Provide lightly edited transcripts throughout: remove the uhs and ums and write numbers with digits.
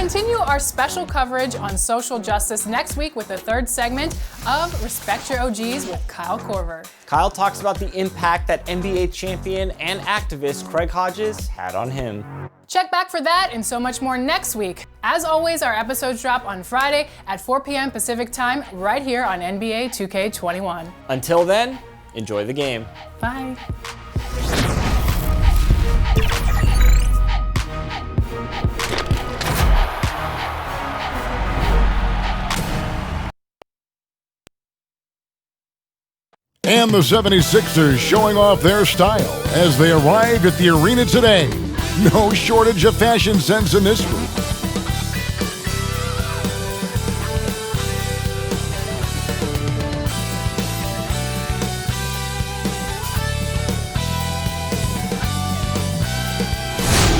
continue our special coverage on social justice next week with the third segment of Respect Your OGs with Kyle Korver. Kyle talks about the impact that NBA champion and activist Craig Hodges had on him. Check back for that and so much more next week. As always, our episodes drop on Friday at 4 p.m. Pacific time right here on NBA 2K21. Until then, enjoy the game. Bye. And the 76ers showing off their style as they arrived at the arena today. No shortage of fashion sense in this group.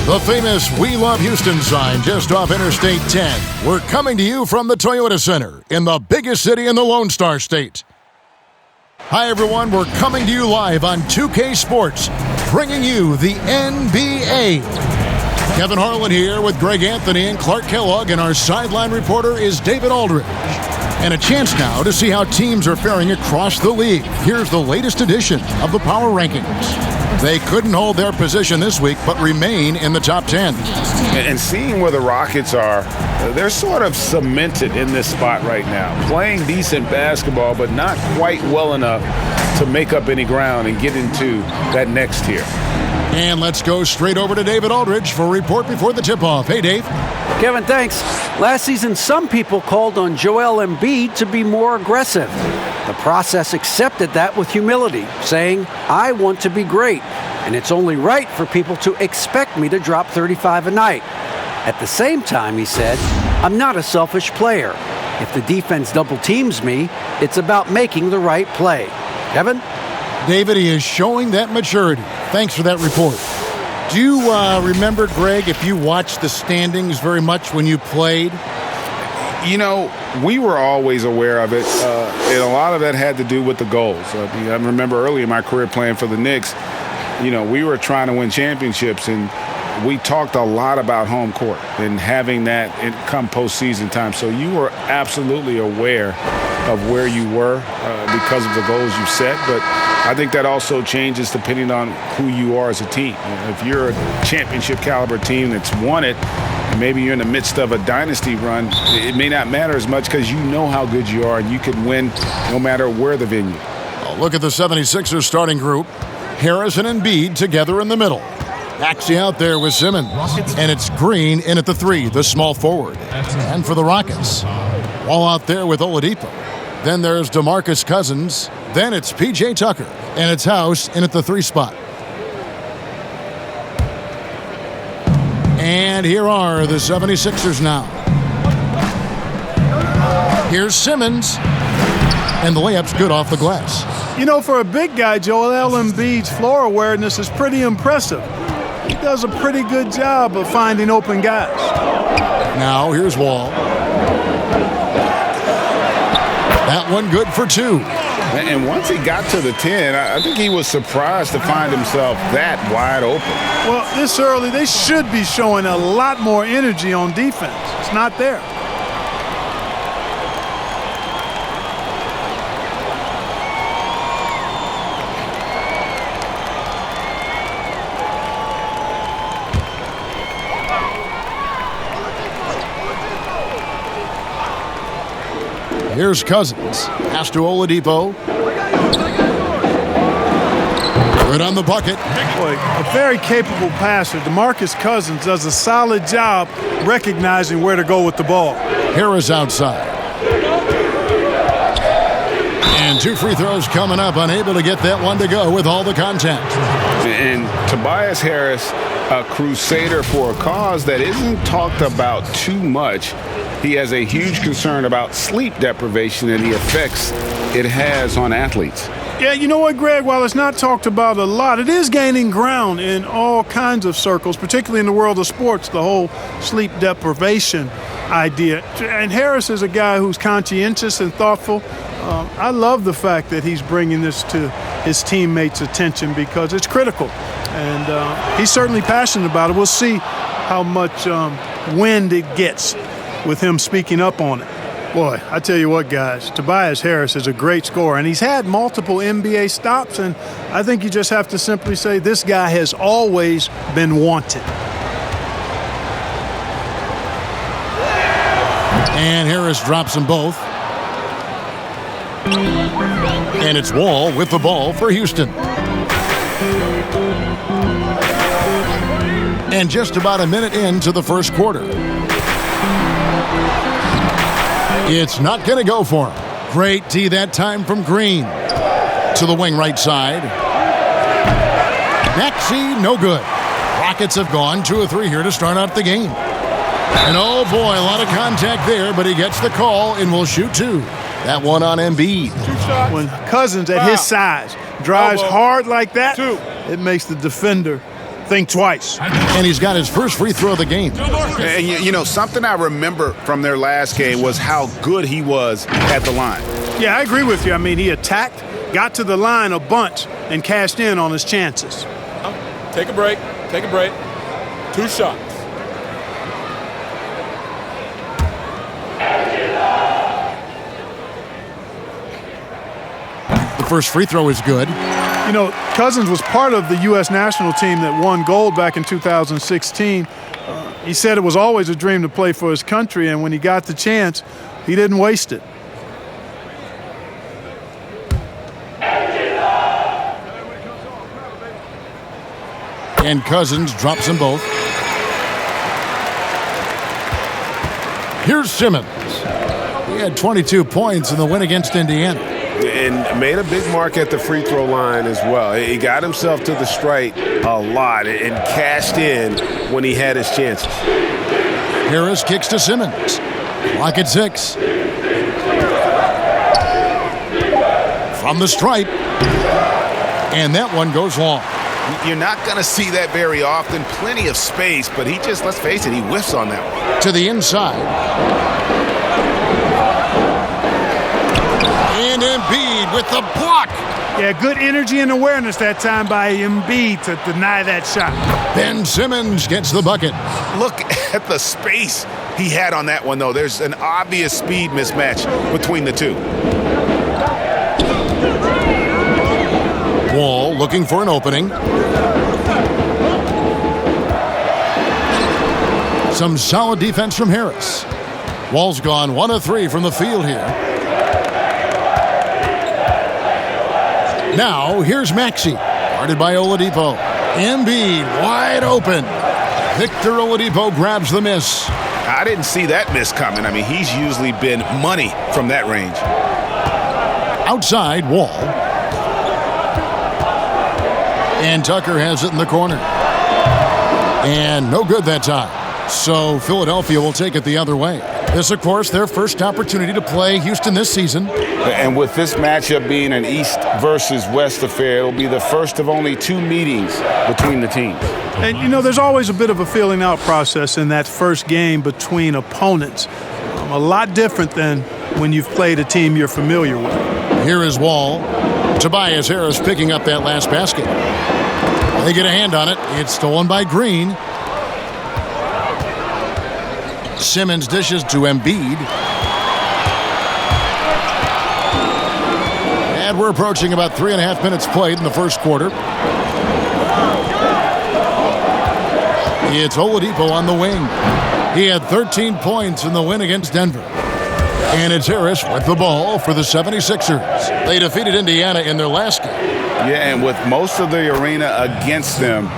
The famous We Love Houston sign just off Interstate 10. We're coming to you from the Toyota Center in the biggest city in the Lone Star State. Hi, everyone. We're coming to you live on 2K Sports, bringing you the NBA. Kevin Harlan here with Greg Anthony and Clark Kellogg, and our sideline reporter is David Aldridge. And a chance now to see how teams are faring across the league. Here's the latest edition of the Power Rankings. They couldn't hold their position this week, but remain in the top 10. And seeing where the Rockets are, they're sort of cemented in this spot right now. Playing decent basketball, but not quite well enough to make up any ground and get into that next tier. And let's go straight over to David Aldridge for a report before the tip-off. Hey, Dave. Kevin, thanks. Last season, some people called on Joel Embiid to be more aggressive. The process accepted that with humility, saying, I want to be great, and it's only right for people to expect me to drop 35 a night. At the same time, he said, I'm not a selfish player. If the defense double teams me, it's about making the right play. Kevin? David, he is showing that maturity. Thanks for that report. Do you remember, Greg, if you watched the standings very much when you played? You know, we were always aware of it, and a lot of that had to do with the goals. I remember early in my career playing for the Knicks, you know, we were trying to win championships, and we talked a lot about home court and having that come postseason time. So you were absolutely aware of where you were because of the goals you set, but I think that also changes depending on who you are as a team. If you're a championship caliber team that's won it, and maybe you're in the midst of a dynasty run, it may not matter as much because you know how good you are and you can win no matter where the venue. Well, look at the 76ers starting group. Harris and Embiid together in the middle. Maxey out there with Simmons. And it's Green in at the 3, the small forward. And for the Rockets, Wall out there with Oladipo. Then there's DeMarcus Cousins. Then it's P.J. Tucker. And it's House in at the 3 spot. And here are the 76ers now. Here's Simmons. And the layup's good off the glass. You know, for a big guy, Joel Embiid's floor awareness is pretty impressive. He does a pretty good job of finding open guys. Now here's Wall. That one good for 2. And once he got to the 10, I think he was surprised to find himself that wide open. Well, this early, they should be showing a lot more energy on defense. It's not there. Here's Cousins. Pass to Oladipo. Good on the bucket. Boy, a very capable passer. DeMarcus Cousins does a solid job recognizing where to go with the ball. Harris outside. And 2 free throws coming up. Unable to get that one to go with all the contact. And Tobias Harris, a crusader for a cause that isn't talked about too much. He has a huge concern about sleep deprivation and the effects it has on athletes. Yeah, you know what, Greg? While it's not talked about a lot, it is gaining ground in all kinds of circles, particularly in the world of sports, the whole sleep deprivation idea. And Harris is a guy who's conscientious and thoughtful. I love the fact that he's bringing this to his teammates' attention because it's critical. And he's certainly passionate about it. We'll see how much wind it gets with him speaking up on it. Boy, I tell you what, guys, Tobias Harris is a great scorer, and he's had multiple NBA stops, and I think you just have to simply say this guy has always been wanted. And Harris drops them both. And it's Wall with the ball for Houston. And just about a minute into the first quarter. It's not going to go for him. Great tee that time from Green. To the wing right side. Maxey, no good. Rockets have gone 2 of 3 here to start out the game. And oh boy, a lot of contact there, but he gets the call and will shoot 2. That one on Embiid. When Cousins at his size drives hard like that, it makes the defender think twice. And he's got his first free throw of the game. And you know, something I remember from their last game was how good he was at the line. Yeah, I agree with you. I mean, he attacked, got to the line a bunch, and cashed in on his chances. Take a break. Take a break. 2 shots. The first free throw is good. You know, Cousins was part of the U.S. national team that won gold back in 2016. He said it was always a dream to play for his country, and when he got the chance, he didn't waste it. And Cousins drops them both. Here's Simmons. He had 22 points in the win against Indiana. And made a big mark at the free throw line as well. He got himself to the stripe a lot and cashed in when he had his chances. Harris kicks to Simmons. Clock at 6. From the stripe. And that one goes long. You're not going to see that very often. Plenty of space, but he just, let's face it, he whiffs on that one. To the inside. And Embiid with the block. Yeah, good energy and awareness that time by Embiid to deny that shot. Ben Simmons gets the bucket. Look at the space he had on that one, though. There's an obvious speed mismatch between the two. Wall looking for an opening. Some solid defense from Harris. Wall's gone 1 of 3 from the field here. Now, here's Maxey, guarded by Oladipo. Embiid wide open. Victor Oladipo grabs the miss. I didn't see that miss coming. I mean, he's usually been money from that range. Outside, Wall. And Tucker has it in the corner. And no good that time. So Philadelphia will take it the other way. This, of course, their first opportunity to play Houston this season. And with this matchup being an East versus West affair, it'll be the first of only 2 meetings between the teams. And, you know, there's always a bit of a feeling out process in that first game between opponents. A lot different than when you've played a team you're familiar with. Here is Wall. Tobias Harris picking up that last basket. They get a hand on it. It's stolen by Green. Simmons dishes to Embiid. And we're approaching about 3.5 minutes played in the first quarter. It's Oladipo on the wing. He had 13 points in the win against Denver. And it's Harris with the ball for the 76ers. They defeated Indiana in their last game. Yeah, and with most of the arena against them,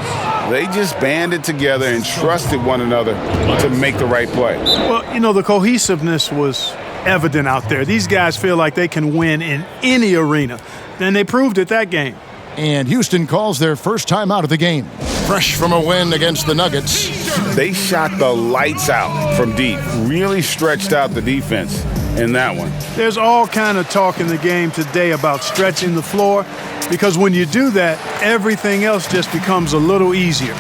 they just banded together and trusted one another to make the right play. Well, you know, the cohesiveness was evident out there. These guys feel like they can win in any arena. And they proved it that game. And Houston calls their first time out of the game. Fresh from a win against the Nuggets. They shot the lights out from deep, really stretched out the defense in that one. There's all kind of talk in the game today about stretching the floor, because when you do that, everything else just becomes a little easier.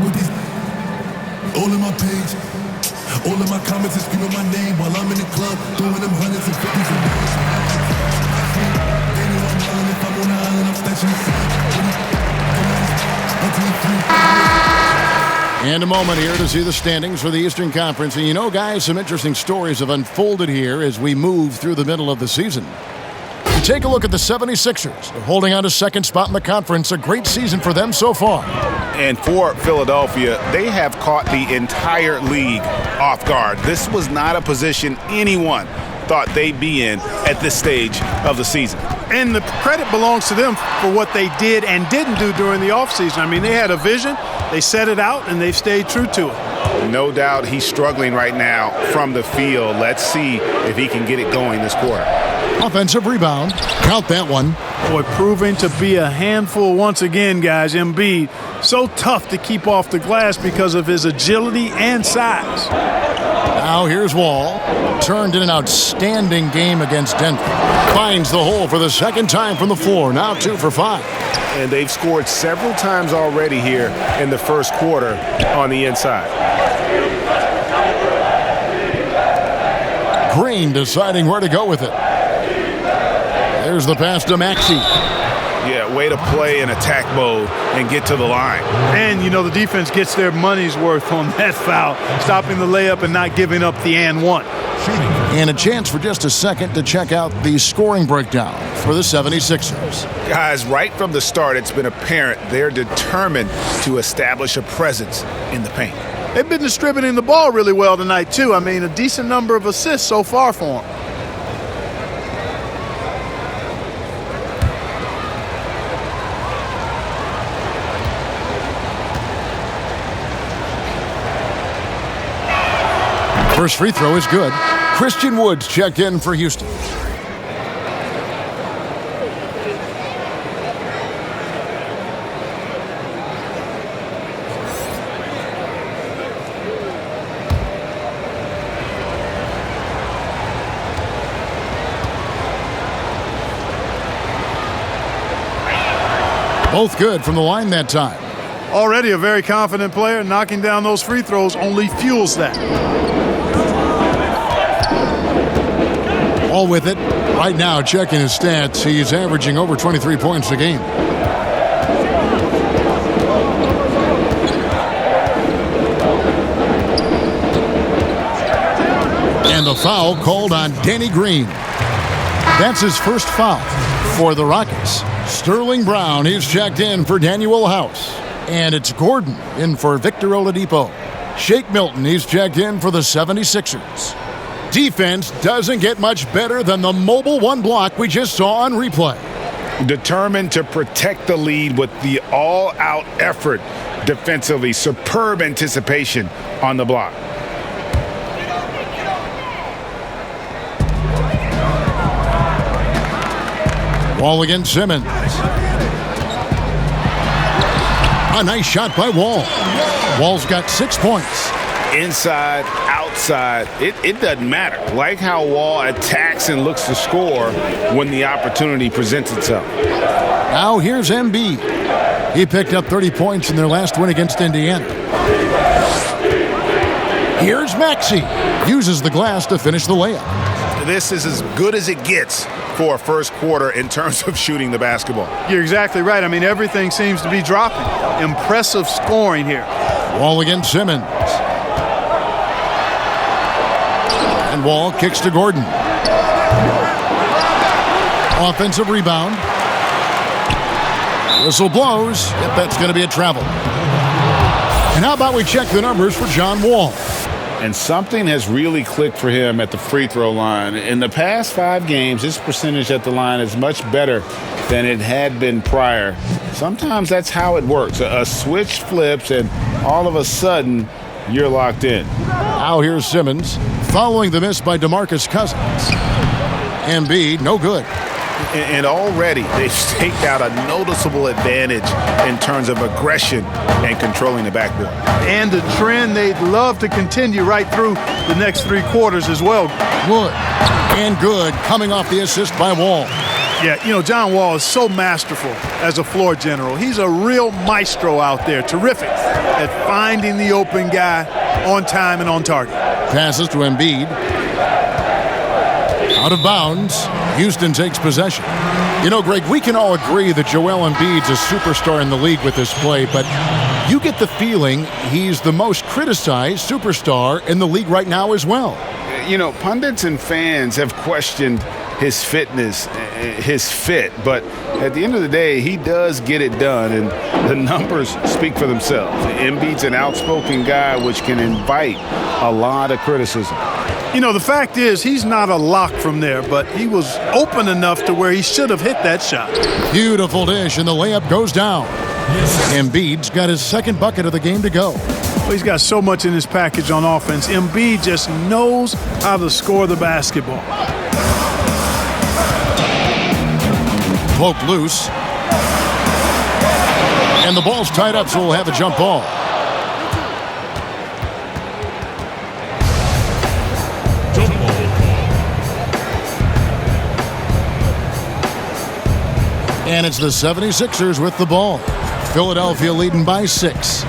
with these all in my page. All of my comments is screaming my name while I'm in the club, throwing them hundreds and fifties and dollars. They know I'm wildin'. If I'm on the island, I'm stashing the And a moment here to see the standings for the Eastern Conference. And you know, guys, some interesting stories have unfolded here as we move through the middle of the season. Take a look at the 76ers. They're holding on to second spot in the conference. A great season for them so far. And for Philadelphia, they have caught the entire league off guard. This was not a position anyone thought they'd be in at this stage of the season. And the credit belongs to them for what they did and didn't do during the offseason. I mean, they had a vision, they set it out, and they've stayed true to it. No doubt he's struggling right now from the field. Let's see if he can get it going this quarter. Offensive rebound. Count that one. Boy, proving to be a handful once again, guys. Embiid, so tough to keep off the glass because of his agility and size. Now here's Wall. Turned in an outstanding game against Denver. Finds the hole for the second time from the floor. Now 2 for 5. And they've scored several times already here in the first quarter on the inside. Green deciding where to go with it. There's the pass to Maxey. Yeah, way to play in attack mode and get to the line. And, you know, the defense gets their money's worth on that foul, stopping the layup and not giving up the and one. And a chance for just a second to check out the scoring breakdown for the 76ers. Guys, right from the start, it's been apparent they're determined to establish a presence in the paint. They've been distributing the ball really well tonight, too. I mean, a decent number of assists so far for them. First free throw is good. Christian Woods checked in for Houston. Both good from the line that time. Already a very confident player. Knocking down those free throws only fuels that. All with it. Right now, checking his stats, he's averaging over 23 points a game. And the foul called on Danny Green. That's his first foul for the Rockets. Sterling Brown, he's checked in for Daniel House. And it's Gordon in for Victor Oladipo. Shake Milton, he's checked in for the 76ers. Defense doesn't get much better than the mobile one block we just saw on replay. Determined to protect the lead with the all-out effort defensively. Superb anticipation on the block. Wall against Simmons. A nice shot by Wall. Wall's got 6 points. Inside, outside, it doesn't matter. Like how Wall attacks and looks to score when the opportunity presents itself. Now here's Embiid. He picked up 30 points in their last win against Indiana. Here's Maxey. Uses the glass to finish the layup. This is as good as it gets for a first quarter in terms of shooting the basketball. You're exactly right. I mean, everything seems to be dropping. Impressive scoring here. Wall against Simmons. And Wall kicks to Gordon. Offensive rebound. Whistle blows. Yep, that's going to be a travel. And how about we check the numbers for John Wall? And something has really clicked for him at the free throw line. In the past 5 games, his percentage at the line is much better than it had been prior. Sometimes that's how it works. A switch flips, and all of a sudden, you're locked in. Now here's Simmons, following the miss by DeMarcus Cousins. Embiid, no good. And already they've staked out a noticeable advantage in terms of aggression and controlling the backboard. And a trend they'd love to continue right through the next 3 quarters as well. Wood and good coming off the assist by Wall. Yeah, you know, John Wall is so masterful as a floor general. He's a real maestro out there, terrific at finding the open guy on time and on target. Passes to Embiid. Out of bounds. Houston takes possession. You know, Greg, we can all agree that Joel Embiid's a superstar in the league with this play, but you get the feeling he's the most criticized superstar in the league right now as well. You know, pundits and fans have questioned his fitness, his fit, but at the end of the day, he does get it done, and the numbers speak for themselves. Embiid's an outspoken guy, which can invite a lot of criticism. You know, the fact is he's not a lock from there, but he was open enough to where he should have hit that shot. Beautiful dish, and the layup goes down. Embiid's got his second bucket of the game to go. Well, he's got so much in his package on offense. Embiid just knows how to score the basketball. Poked loose. And the ball's tied up, so we'll have a jump ball. And it's the 76ers with the ball. Philadelphia leading by 6.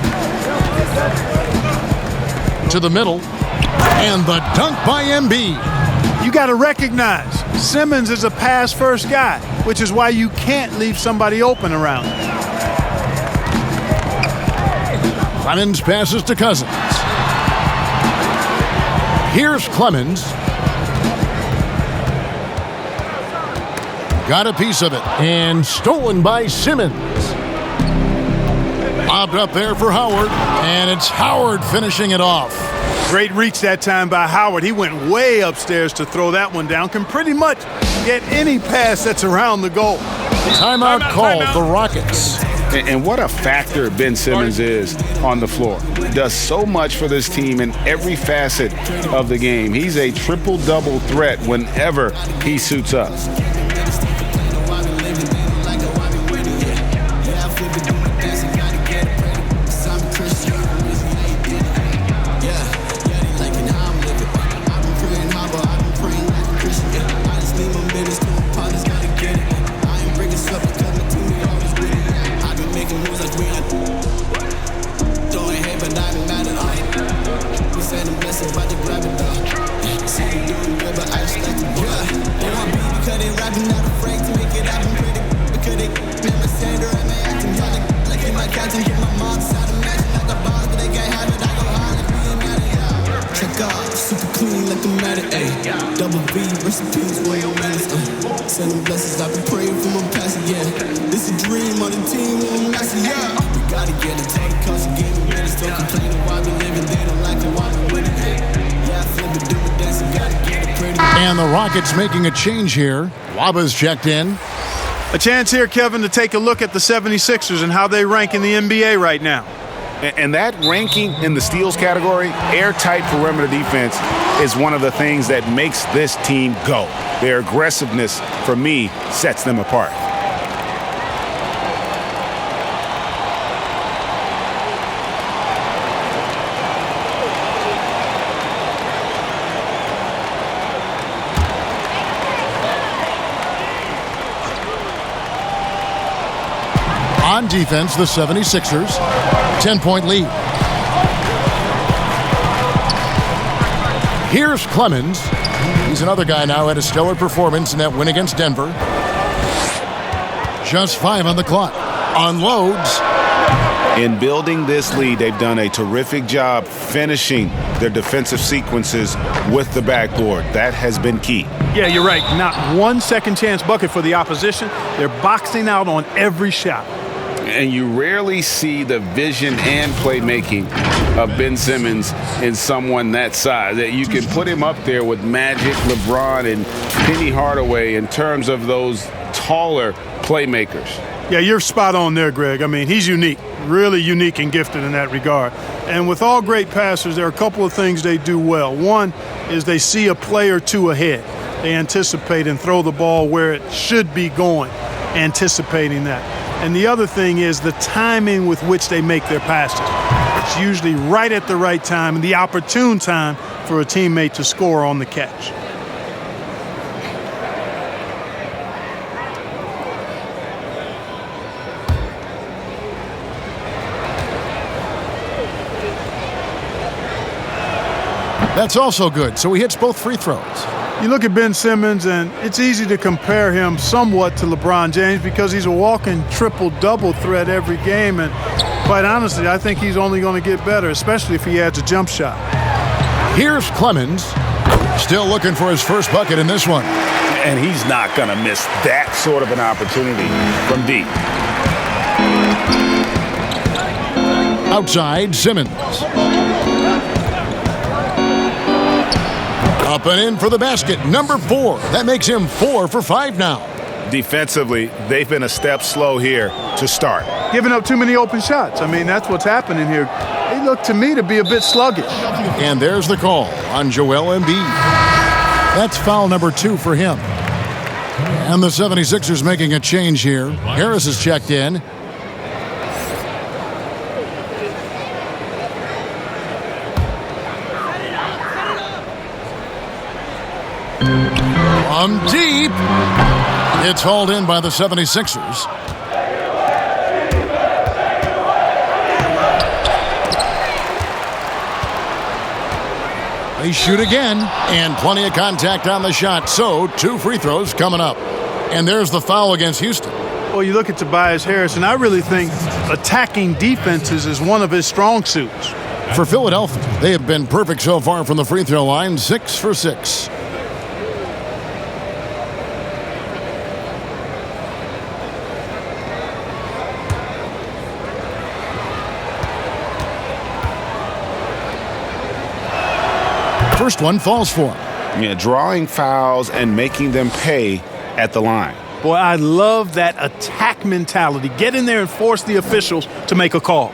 To the middle. And the dunk by Embiid. You got to recognize Simmons is a pass-first guy, which is why you can't leave somebody open around him. Clemens passes to Cousins. Here's Clemens. Got a piece of it. And stolen by Simmons. Lobbed up there for Howard. And it's Howard finishing it off. Great reach that time by Howard. He went way upstairs to throw that one down. Can pretty much get any pass that's around the goal. Timeout called the Rockets. And what a factor Ben Simmons is on the floor. Does so much for this team in every facet of the game. He's a triple-double threat whenever he suits up. And the Rockets making a change here. Waba's checked in. A chance here, Kevin, to take a look at the 76ers and how they rank in the NBA right now. And that ranking in the steals category, airtight perimeter defense, is one of the things that makes this team go. Their aggressiveness, for me, sets them apart. On defense, the 76ers, 10-point lead. Here's Clemens. He's another guy now had a stellar performance in that win against Denver. Just 5 on the clock. Unloads. In building this lead, they've done a terrific job finishing their defensive sequences with the backboard. That has been key. Yeah, you're right. Not one second chance bucket for the opposition. They're boxing out on every shot. And you rarely see the vision and playmaking of Ben Simmons in someone that size. That you can put him up there with Magic, LeBron, and Penny Hardaway in terms of those taller playmakers. Yeah, you're spot on there, Greg. I mean, he's unique, really unique and gifted in that regard. And with all great passers, there are a couple of things they do well. One is they see a play or two ahead. They anticipate and throw the ball where it should be going, anticipating that. And the other thing is the timing with which they make their passes. It's usually right at the right time and the opportune time for a teammate to score on the catch. That's also good, so he hits both free throws. You look at Ben Simmons, and it's easy to compare him somewhat to LeBron James because he's a walking triple-double threat every game, and quite honestly, I think he's only going to get better, especially if he adds a jump shot. Here's Clemens, still looking for his first bucket in this one. And he's not going to miss that sort of an opportunity from deep. Outside, Simmons. Up and in for the basket, number 4. That makes him 4 for 5 now. Defensively, they've been a step slow here to start. Giving up too many open shots. I mean, that's what's happening here. They look to me to be a bit sluggish. And there's the call on Joel Embiid. That's foul number 2 for him. And the 76ers making a change here. Harris is checked in. From deep. It's hauled in by the 76ers. They shoot again, and plenty of contact on the shot, so 2 free throws coming up. And there's the foul against Houston. Well, you look at Tobias Harris, and I really think attacking defenses is one of his strong suits. For Philadelphia, they have been perfect so far from the free throw line, 6 for 6. First one falls for him. Yeah, drawing fouls and making them pay at the line. Boy, I love that attack mentality. Get in there and force the officials to make a call.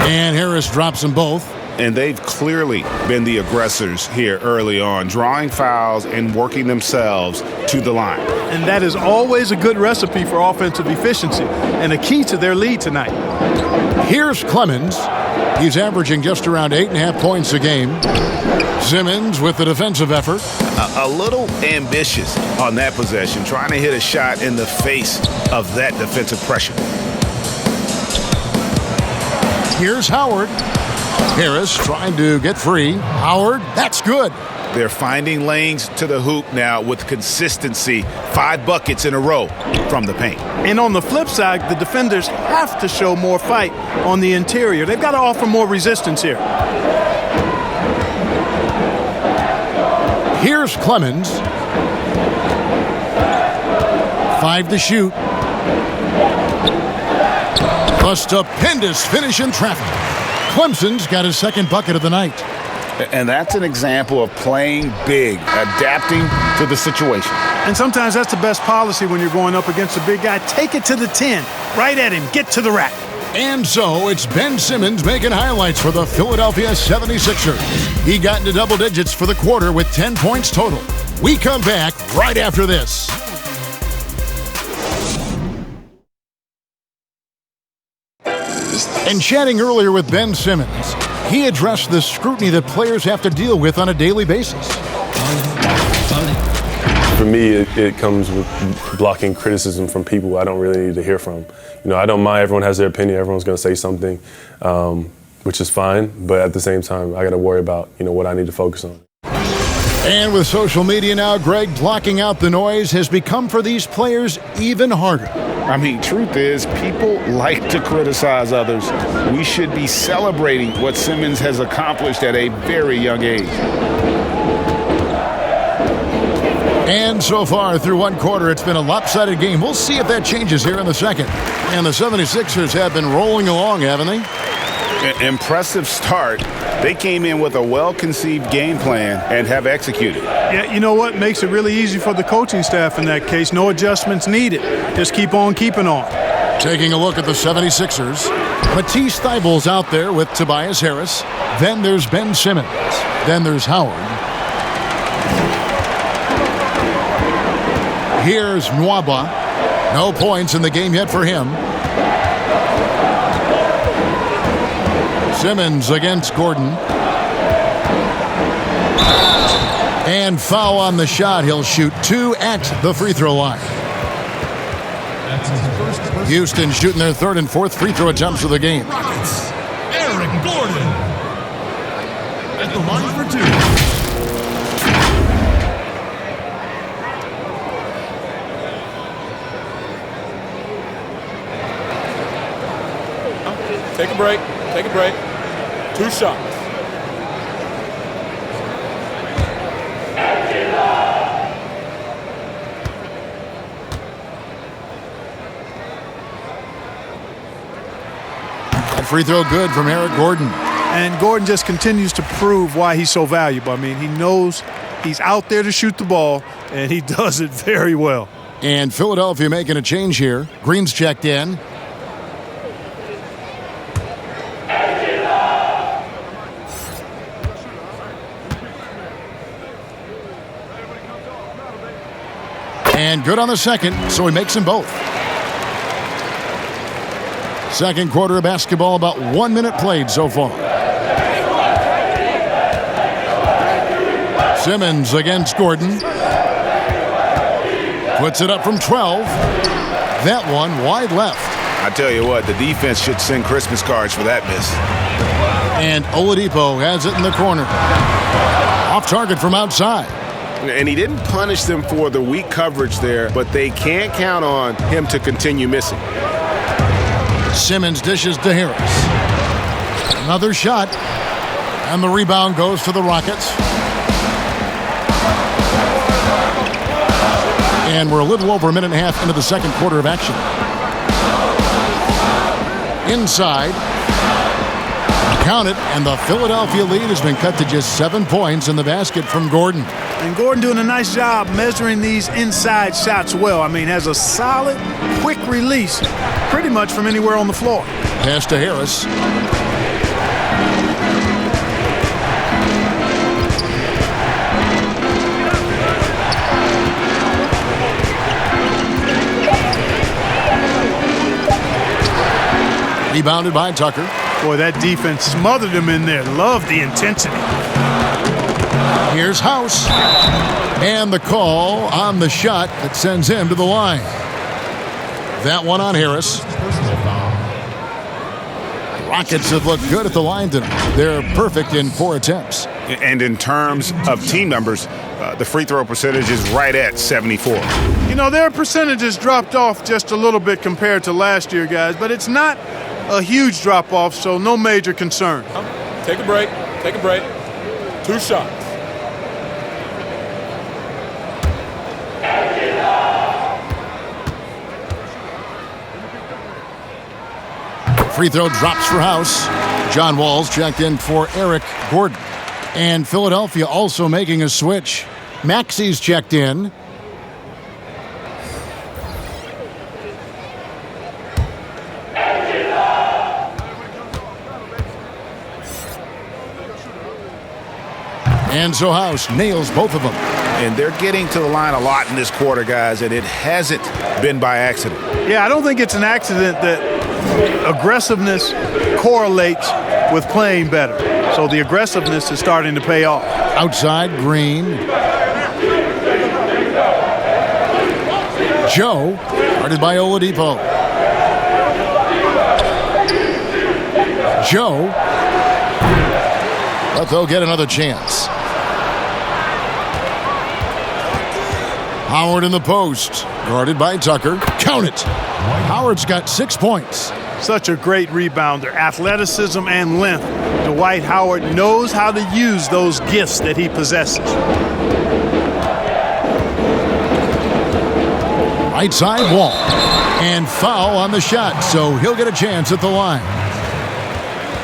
And Harris drops them both. And they've clearly been the aggressors here early on, drawing fouls and working themselves to the line. And that is always a good recipe for offensive efficiency and a key to their lead tonight. Here's Clemens. He's averaging just around 8.5 points a game. Simmons with the defensive effort. A little ambitious on that possession, trying to hit a shot in the face of that defensive pressure. Here's Howard. Harris trying to get free. Howard, that's good. They're finding lanes to the hoop now with consistency. 5 buckets in a row from the paint. And on the flip side, the defenders have to show more fight on the interior. They've got to offer more resistance here. Here's Clemens. 5 to shoot. A stupendous finish in traffic. Clemson's got his second bucket of the night. And that's an example of playing big, adapting to the situation. And sometimes that's the best policy when you're going up against a big guy. Take it to the 10. Right at him. Get to the rack. And so it's Ben Simmons making highlights for the Philadelphia 76ers. He got into double digits for the quarter with 10 points total. We come back right after this. And chatting earlier with Ben Simmons, he addressed the scrutiny that players have to deal with on a daily basis. For me, it comes with blocking criticism from people I don't really need to hear from. You know, I don't mind. Everyone has their opinion. Everyone's going to say something, which is fine. But at the same time, I got to worry about, what I need to focus on. And with social media now, Greg, blocking out the noise has become for these players even harder. I mean, truth is, people like to criticize others. We should be celebrating what Simmons has accomplished at a very young age. And so far, through one quarter, it's been a lopsided game. We'll see if that changes here in the second. And the 76ers have been rolling along, haven't they? Impressive start. They came in with a well-conceived game plan and have executed. Yeah, you know what? Makes it really easy for the coaching staff in that case. No adjustments needed. Just keep on keeping on. Taking a look at the 76ers. Matisse Thybulle's out there with Tobias Harris. Then there's Ben Simmons. Then there's Howard. Here's Nwaba. No points in the game yet for him. Simmons against Gordon. And foul on the shot. He'll shoot 2 at the free throw line. Houston shooting their 3rd and 4th free throw attempts of the game. Eric Gordon at the line for 2. Take a break. Take a break. 2 shots. Free throw good from Eric Gordon. And Gordon just continues to prove why he's so valuable. I mean, he knows he's out there to shoot the ball, and he does it very well. And Philadelphia making a change here. Green's checked in. And good on the second, so he makes them both. Second quarter of basketball, about 1 minute played so far. Simmons against Gordon. Puts it up from 12. That one wide left. I tell you what, the defense should send Christmas cards for that miss. And Oladipo has it in the corner. Off target from outside. And he didn't punish them for the weak coverage there, but they can't count on him to continue missing. Simmons dishes to Harris. Another shot. And the rebound goes to the Rockets. And we're a little over a minute and a half into the second quarter of action. Inside. Count it, and the Philadelphia lead has been cut to just 7 points in the basket from Gordon. And Gordon doing a nice job measuring these inside shots well. I mean, has a solid, quick release pretty much from anywhere on the floor. Pass to Harris. Rebounded by Tucker. Boy, that defense smothered him in there. Love the intensity. Here's House. And the call on the shot that sends him to the line. That one on Harris. Rockets have looked good at the line tonight. They're perfect in 4 attempts. And in terms of team numbers, the free throw percentage is right at 74. You know, their percentages dropped off just a little bit compared to last year, guys, but it's not a huge drop-off, so no major concern. Take a break. Take a break. 2 shots. Free throw drops for House. John Wall's checked in for Eric Gordon. And Philadelphia also making a switch. Maxey's checked in. And so House nails both of them. And they're getting to the line a lot in this quarter, guys, and it hasn't been by accident. Yeah, I don't think it's an accident that aggressiveness correlates with playing better. So the aggressiveness is starting to pay off. Outside, Green. Joe, guarded by Oladipo. Joe, but they'll get another chance. Howard in the post, guarded by Tucker. Count it. Howard's got 6 points. Such a great rebounder, athleticism and length. Dwight Howard knows how to use those gifts that he possesses. Right side Wall. And foul on the shot, so he'll get a chance at the line.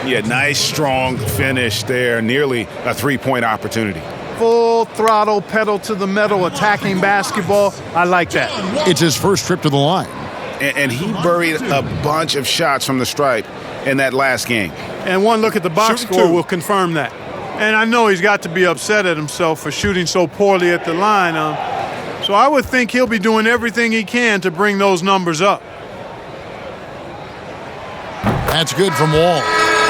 Yeah, nice, strong finish there. Nearly a 3-point opportunity. Full throttle, pedal to the metal, attacking basketball. I like that. It's his first trip to the line. And he buried a bunch of shots from the stripe in that last game. And one look at the box score will confirm that. And I know he's got to be upset at himself for shooting so poorly at the line. So I would think he'll be doing everything he can to bring those numbers up. That's good from Wall.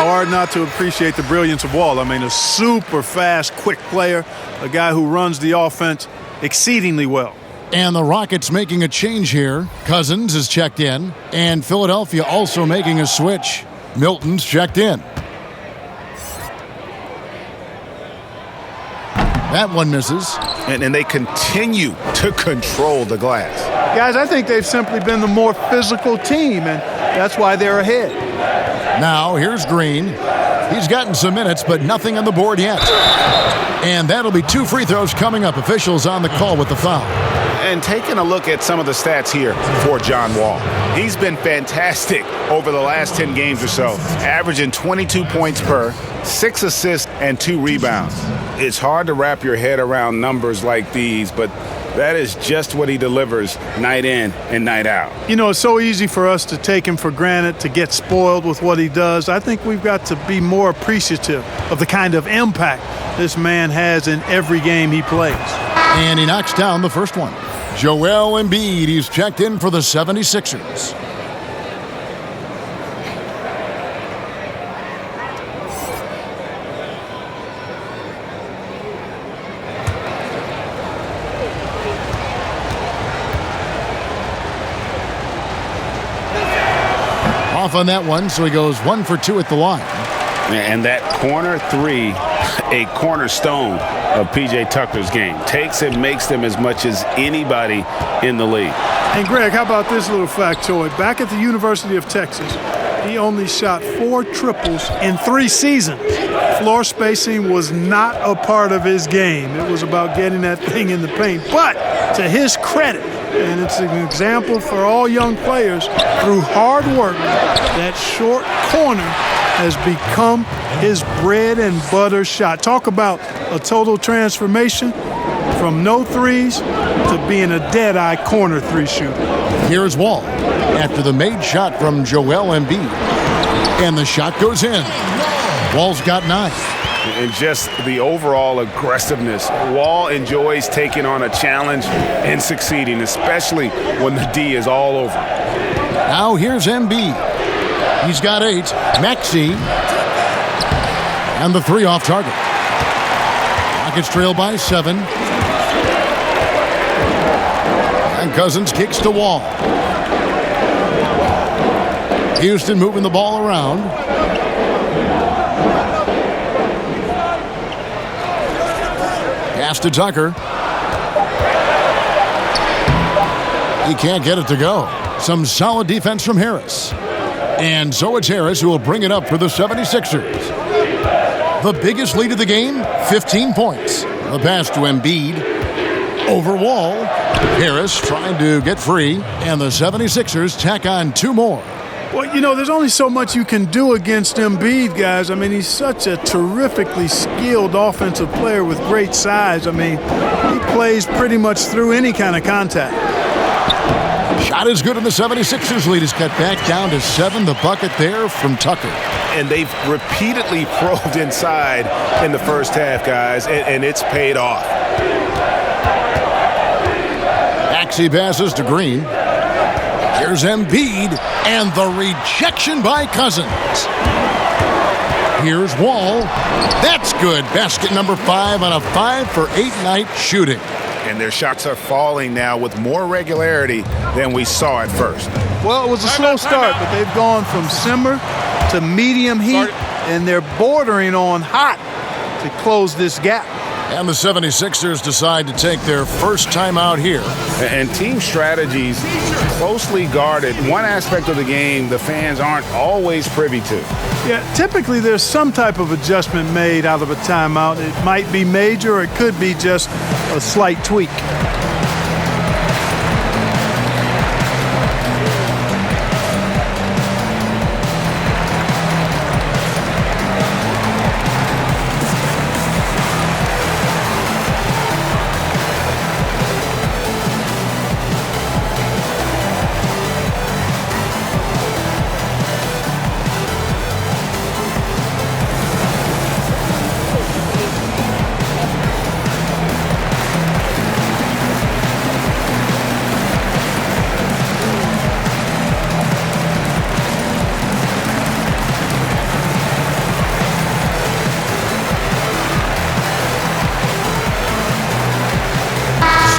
hard not to appreciate the brilliance of Wall. I mean, a super fast, quick player, a guy who runs the offense exceedingly well. And the Rockets making a change here. Cousins is checked in, and Philadelphia also making a switch. Milton's checked in. That one misses. And they continue to control the glass. Guys, I think they've simply been the more physical team, and that's why they're ahead. Now, here's Green. He's gotten some minutes, but nothing on the board yet. And that'll be 2 free throws coming up. Officials on the call with the foul. And taking a look at some of the stats here for John Wall. He's been fantastic over the last 10 games or so, averaging 22 points per, 6 assists, and 2 rebounds. It's hard to wrap your head around numbers like these, but that is just what he delivers night in and night out. You know, it's so easy for us to take him for granted, to get spoiled with what he does. I think we've got to be more appreciative of the kind of impact this man has in every game he plays. And he knocks down the first one. Joel Embiid, he's checked in for the 76ers. Off on that one, so he goes 1 for 2 at the line. And that corner three, a cornerstone of P.J. Tucker's game. Takes and makes them as much as anybody in the league. And Greg, how about this little factoid? Back at the University of Texas, he only shot 4 triples in 3 seasons. Floor spacing was not a part of his game. It was about getting that thing in the paint. But to his credit, and it's an example for all young players, through hard work, that short corner has become his bread and butter shot. Talk about a total transformation from no threes to being a dead-eye corner 3 shooter. Here's Wall after the made shot from Joel Embiid. And the shot goes in. Wall's got 9. And just the overall aggressiveness. Wall enjoys taking on a challenge and succeeding, especially when the D is all over. Now here's Embiid. He's got 8. Maxey. And the 3 off target. Rockets trail by 7. And Cousins kicks to Wall. Houston moving the ball around. Pass to Tucker. He can't get it to go. Some solid defense from Harris. And so it's Harris who will bring it up for the 76ers. The biggest lead of the game, 15 points. The pass to Embiid. Over Wall. Harris trying to get free. And the 76ers tack on 2 more. Well, you know, there's only so much you can do against Embiid, guys. I mean, he's such a terrifically skilled offensive player with great size. I mean, he plays pretty much through any kind of contact. Shot is good, and the 76ers lead is cut back down to 7. The bucket there from Tucker. And they've repeatedly probed inside in the first half, guys, and it's paid off. Maxey passes to Green. Here's Embiid, and the rejection by Cousins. Here's Wall. That's good. Basket number 5 on a 5 for 8 night shooting. And their shots are falling now with more regularity than we saw at first. Well, it was a slow start, but they've gone from simmer to medium heat, and they're bordering on hot to close this gap. And the 76ers decide to take their first time out here. And team strategies closely guarded. One aspect of the game the fans aren't always privy to. Yeah, typically there's some type of adjustment made out of a timeout. It might be major, or it could be just a slight tweak.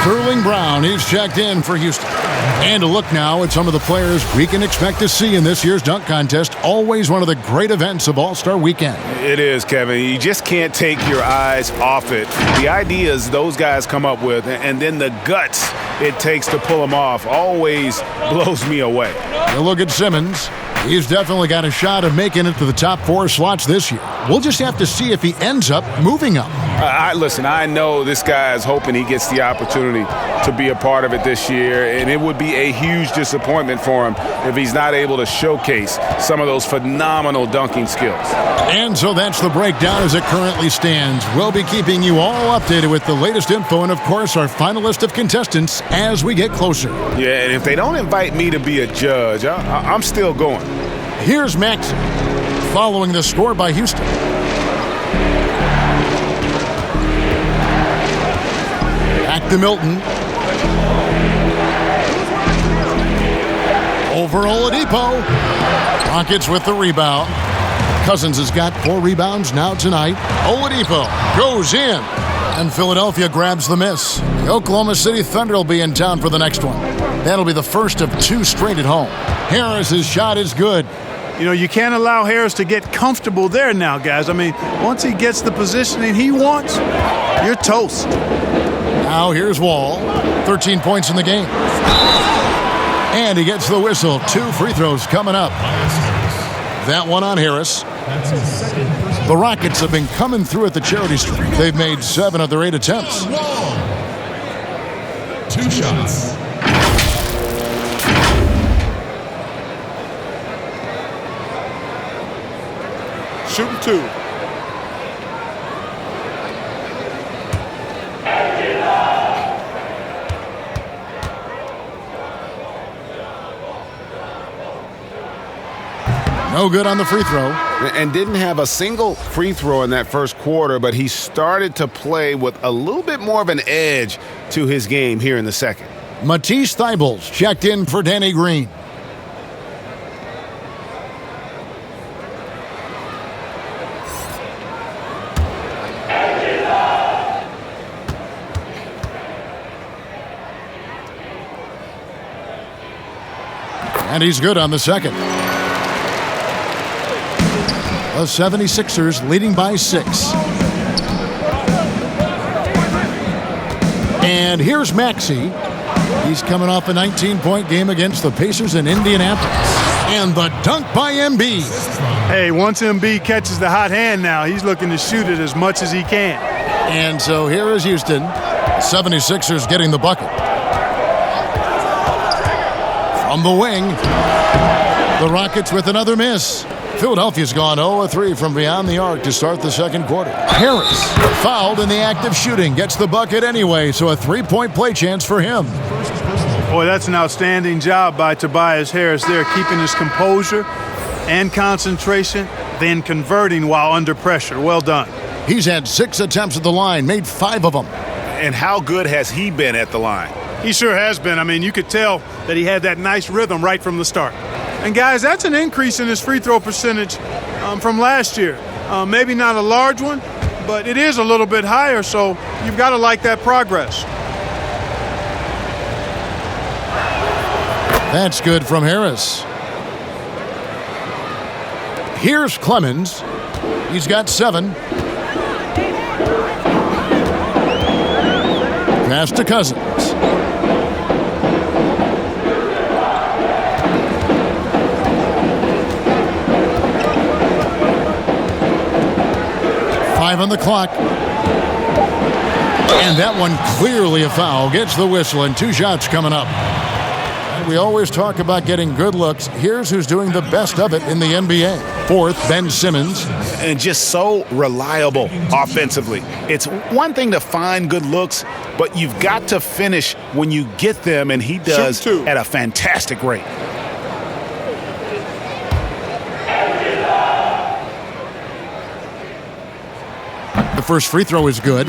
Sterling Brown, he's checked in for Houston. And a look now at some of the players we can expect to see in this year's dunk contest. Always one of the great events of All-Star Weekend. It is, Kevin. You just can't take your eyes off it. The ideas those guys come up with, and then the guts it takes to pull them off, always blows me away. A look at Simmons. He's definitely got a shot of making it to the top 4 slots this year. We'll just have to see if he ends up moving up. Listen, I know this guy is hoping he gets the opportunity to be a part of it this year, and it would be a huge disappointment for him if he's not able to showcase some of those phenomenal dunking skills. And so that's the breakdown as it currently stands. We'll be keeping you all updated with the latest info and, of course, our final list of contestants as we get closer. Yeah, and if they don't invite me to be a judge, I'm still going. Here's Max following the score by Houston. Back to Milton. Over Oladipo. Rockets with the rebound. Cousins has got 4 rebounds now tonight. Oladipo goes in. And Philadelphia grabs the miss. The Oklahoma City Thunder will be in town for the next one. That'll be the first of 2 straight at home. Harris's shot is good. You know, you can't allow Harris to get comfortable there now, guys. I mean, once he gets the positioning he wants, you're toast. Now here's Wall. 13 points in the game. And he gets the whistle. 2 free throws coming up. That one on Harris. The Rockets have been coming through at the charity stripe. They've made 7 of their 8 attempts. 2 shots. Shooting 2. No good on the free throw. And didn't have a single free throw in that first quarter, but he started to play with a little bit more of an edge to his game here in the second. Matisse Thybulles checked in for Danny Green. And he's good on the second. The 76ers leading by 6. And here's Maxey. He's coming off a 19-point game against the Pacers in Indianapolis. And the dunk by Embiid. Hey, once Embiid catches the hot hand now, he's looking to shoot it as much as he can. And so here is Houston. 76ers getting the bucket. From the wing, the Rockets with another miss. Philadelphia's gone 0-3 from beyond the arc to start the second quarter. Harris, fouled in the act of shooting, gets the bucket anyway, so a 3-point play chance for him. Boy, that's an outstanding job by Tobias Harris there, keeping his composure and concentration, then converting while under pressure. Well done. He's had 6 attempts at the line, made 5 of them. And how good has he been at the line? He sure has been. I mean, you could tell that he had that nice rhythm right from the start. And, guys, that's an increase in his free throw percentage from last year. Maybe not a large one, but it is a little bit higher, so you've got to like that progress. That's good from Harris. Here's Clemens. He's got 7. Pass to Cousins. On the clock. And that one clearly a foul. Gets the whistle and 2 shots coming up. And we always talk about getting good looks. Here's who's doing the best of it in the NBA. 4th, Ben Simmons. And just so reliable offensively. It's one thing to find good looks, but you've got to finish when you get them, and he does at a fantastic rate. The first free throw is good.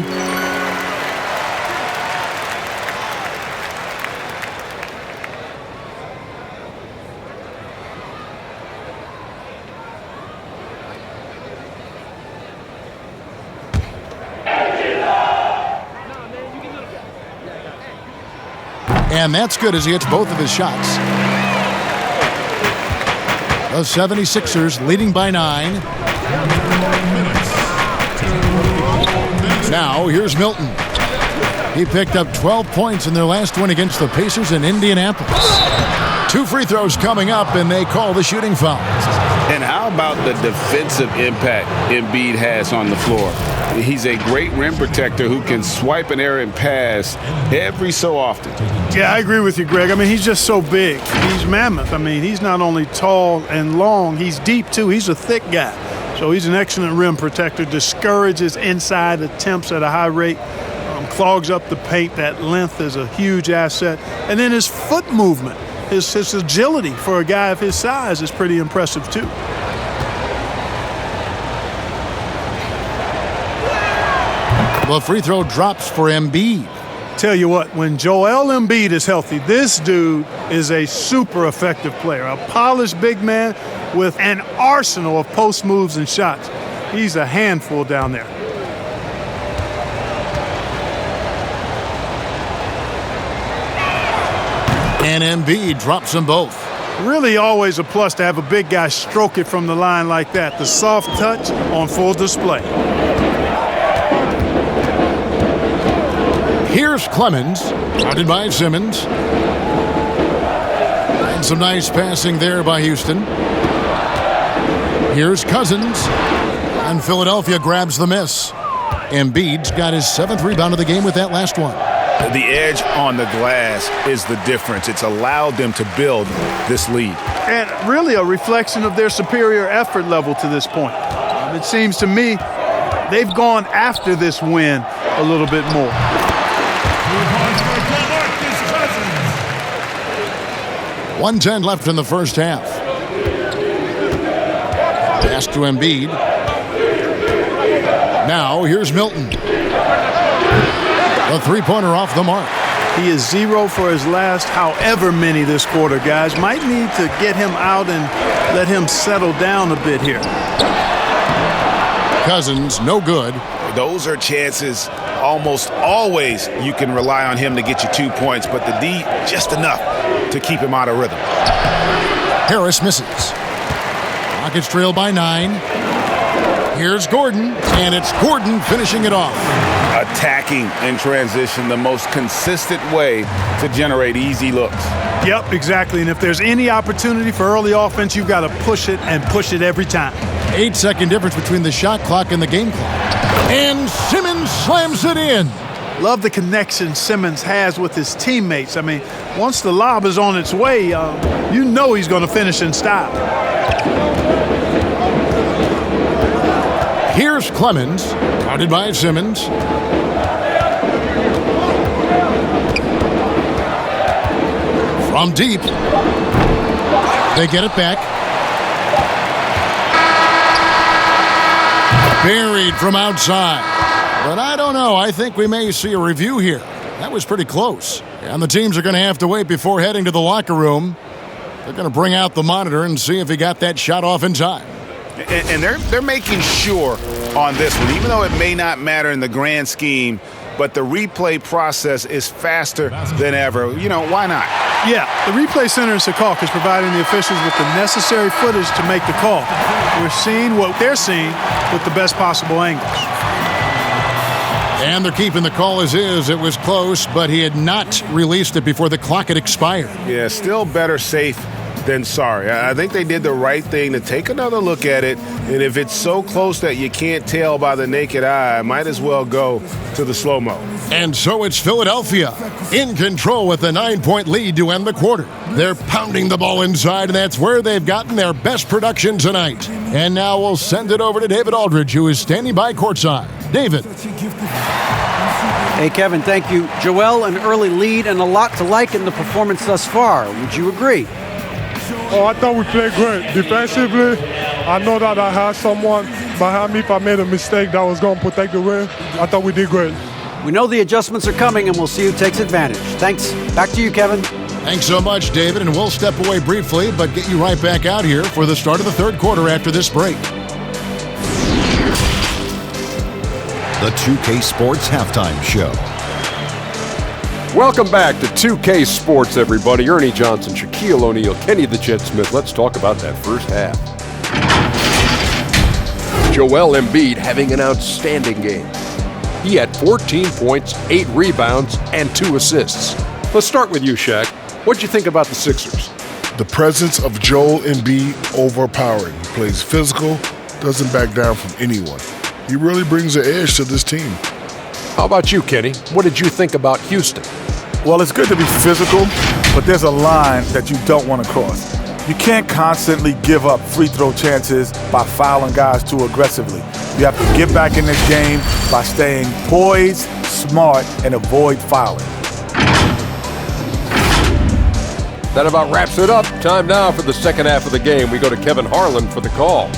And that's good as he hits both of his shots. The 76ers leading by 9. Now here's Milton. He picked up 12 points in their last win against the Pacers in Indianapolis. 2 free throws coming up, and they call the shooting foul. And how about the defensive impact Embiid has on the floor? He's a great rim protector who can swipe an errant pass every so often. Yeah, I agree with you, Greg. I mean, he's just so big. He's mammoth. I mean, he's not only tall and long, he's deep, too. He's a thick guy. So he's an excellent rim protector, discourages inside attempts at a high rate, clogs up the paint. That length is a huge asset. And then his foot movement, his agility for a guy of his size is pretty impressive, too. The free throw drops for Embiid. Tell you what, when Joel Embiid is healthy, this dude is a super effective player, a polished big man with an arsenal of post moves and shots. He's a handful down there. And Embiid drops them both. Really always a plus to have a big guy stroke it from the line like that. The soft touch on full display. Here's Clemens, guarded by Simmons. And some nice passing there by Houston. Here's Cousins. And Philadelphia grabs the miss. Embiid's got his 7th rebound of the game with that last one. The edge on the glass is the difference. It's allowed them to build this lead. And really a reflection of their superior effort level to this point. It seems to me they've gone after this win a little bit more. 1:10 left in the first half. Pass to Embiid. Now here's Milton. A three-pointer off the mark. He is 0 for his last however many this quarter, guys. Might need to get him out and let him settle down a bit here. Cousins, no good. Those are chances almost always you can rely on him to get you 2 points, but the D just enough to keep him out of rhythm. Harris misses. Rockets trail by 9. Here's Gordon, and it's Gordon finishing it off. Attacking in transition, the most consistent way to generate easy looks. Yep, exactly. And if there's any opportunity for early offense, you've got to push it and push it every time. 8-second difference between the shot clock and the game clock. And Simmons slams it in. Love the connection Simmons has with his teammates. I mean, once the lob is on its way, you know he's going to finish in style. Here's Clemens, guarded by Simmons. From deep. They get it back. Buried from outside. But I don't know. I think we may see a review here. That was pretty close. And the teams are going to have to wait before heading to the locker room. They're going to bring out the monitor and see if he got that shot off in time. And they're making sure on this one, even though it may not matter in the grand scheme, but the replay process is faster than ever. You know, why not? Yeah, the replay center in Secaucus is providing the officials with the necessary footage to make the call. We're seeing what they're seeing with the best possible angles. And they're keeping the call as is. It was close, but he had not released it before the clock had expired. Yeah, still better safe than sorry. I think they did the right thing to take another look at it, and if it's so close that you can't tell by the naked eye, might as well go to the slow-mo. And so it's Philadelphia in control with a 9-point lead to end the quarter. They're pounding the ball inside, and that's where they've gotten their best production tonight. And now we'll send it over to David Aldridge, who is standing by courtside. David. Hey, Kevin, thank you. Joel, an early lead and a lot to like in the performance thus far. Would you agree? Oh, I thought we played great. Defensively, I know that I had someone behind me if I made a mistake that was going to protect the rim. I thought we did great. We know the adjustments are coming, and we'll see who takes advantage. Thanks. Back to you, Kevin. Thanks so much, David, and we'll step away briefly, but get you right back out here for the start of the third quarter after this break. The 2K Sports Halftime Show. Welcome back to 2K Sports, everybody. Ernie Johnson, Shaquille O'Neal, Kenny the Jet Smith. Let's talk about that first half. Joel Embiid having an outstanding game. He had 14 points, 8 rebounds, and 2 assists. Let's start with you, Shaq. What'd you think about the Sixers? The presence of Joel Embiid overpowering. He plays physical, doesn't back down from anyone. He really brings an edge to this team. How about you, Kenny? What did you think about Houston? Well, it's good to be physical, but there's a line that you don't want to cross. You can't constantly give up free throw chances by fouling guys too aggressively. You have to get back in this game by staying poised, smart, and avoid fouling. That about wraps it up. Time now for the second half of the game. We go to Kevin Harlan for the call.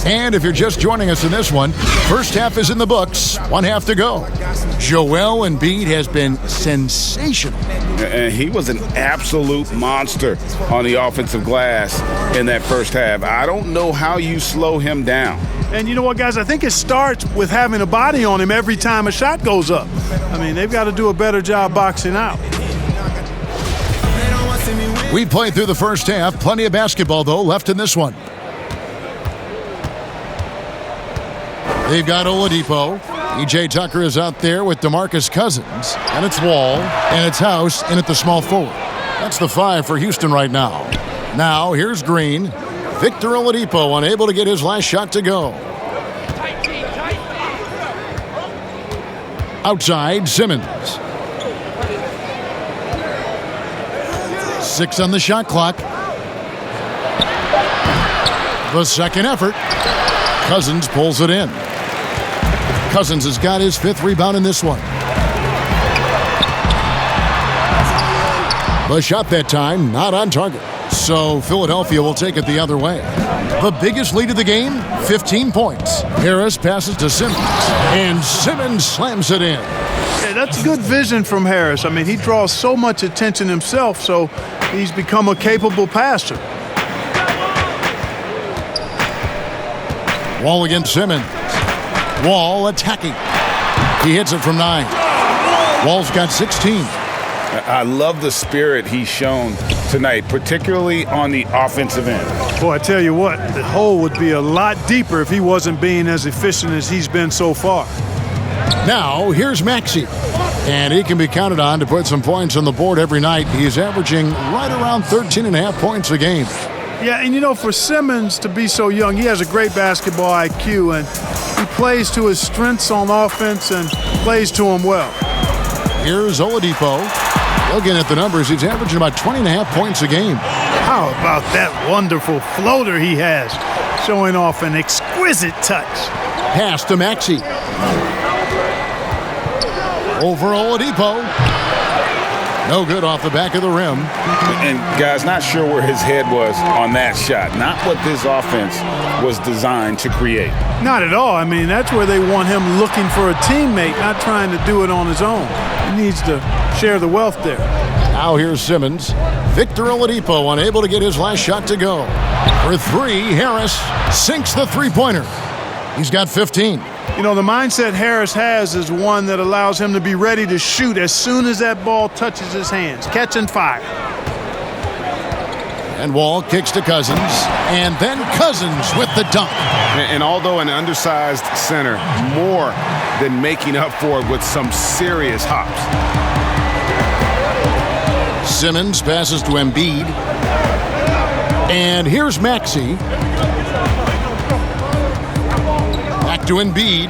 And if you're just joining us in this one, first half is in the books, one half to go. Joel Embiid has been sensational. And he was an absolute monster on the offensive glass in that first half. I don't know how you slow him down. And you know what, guys? I think it starts with having a body on him every time a shot goes up. I mean, they've got to do a better job boxing out. We played through the first half. Plenty of basketball, though, left in this one. They've got Oladipo. E.J. Tucker is out there with DeMarcus Cousins. And it's Wall. And it's House in at the small forward. That's the 5 for Houston right now. Now, here's Green. Victor Oladipo unable to get his last shot to go. Outside, Simmons. 6 on the shot clock. The second effort. Cousins pulls it in. Cousins has got his 5th rebound in this one. The shot that time, not on target. So Philadelphia will take it the other way. The biggest lead of the game, 15 points. Harris passes to Simmons, and Simmons slams it in. Hey, that's good vision from Harris. I mean, he draws so much attention himself, so he's become a capable passer. Wall against Simmons. Wall attacking. He hits it from 9. Wall's got 16. I love the spirit he's shown tonight, particularly on the offensive end. Boy, I tell you what, the hole would be a lot deeper if he wasn't being as efficient as he's been so far. Now, here's Maxey. And he can be counted on to put some points on the board every night. He's averaging right around 13.5 points a game. Yeah, and you know, for Simmons to be so young, he has a great basketball IQ, and he plays to his strengths on offense and plays to them well. Here's Oladipo. Looking at the numbers, he's averaging about 20.5 points a game. How about that wonderful floater he has, showing off an exquisite touch. Pass to Maxey. Over Oladipo. No good off the back of the rim. And guys, not sure where his head was on that shot. Not what this offense was designed to create. Not at all. I mean, that's where they want him looking for a teammate, not trying to do it on his own. He needs to share the wealth there. Now here's Simmons. Victor Oladipo unable to get his last shot to go. For 3, Harris sinks the three-pointer. He's got 15. You know, the mindset Harris has is one that allows him to be ready to shoot as soon as that ball touches his hands. Catch and fire. And Wall kicks to Cousins. And then Cousins with the dunk. And although an undersized center, more than making up for it with some serious hops. Simmons passes to Embiid. And here's Maxey. Back to Embiid.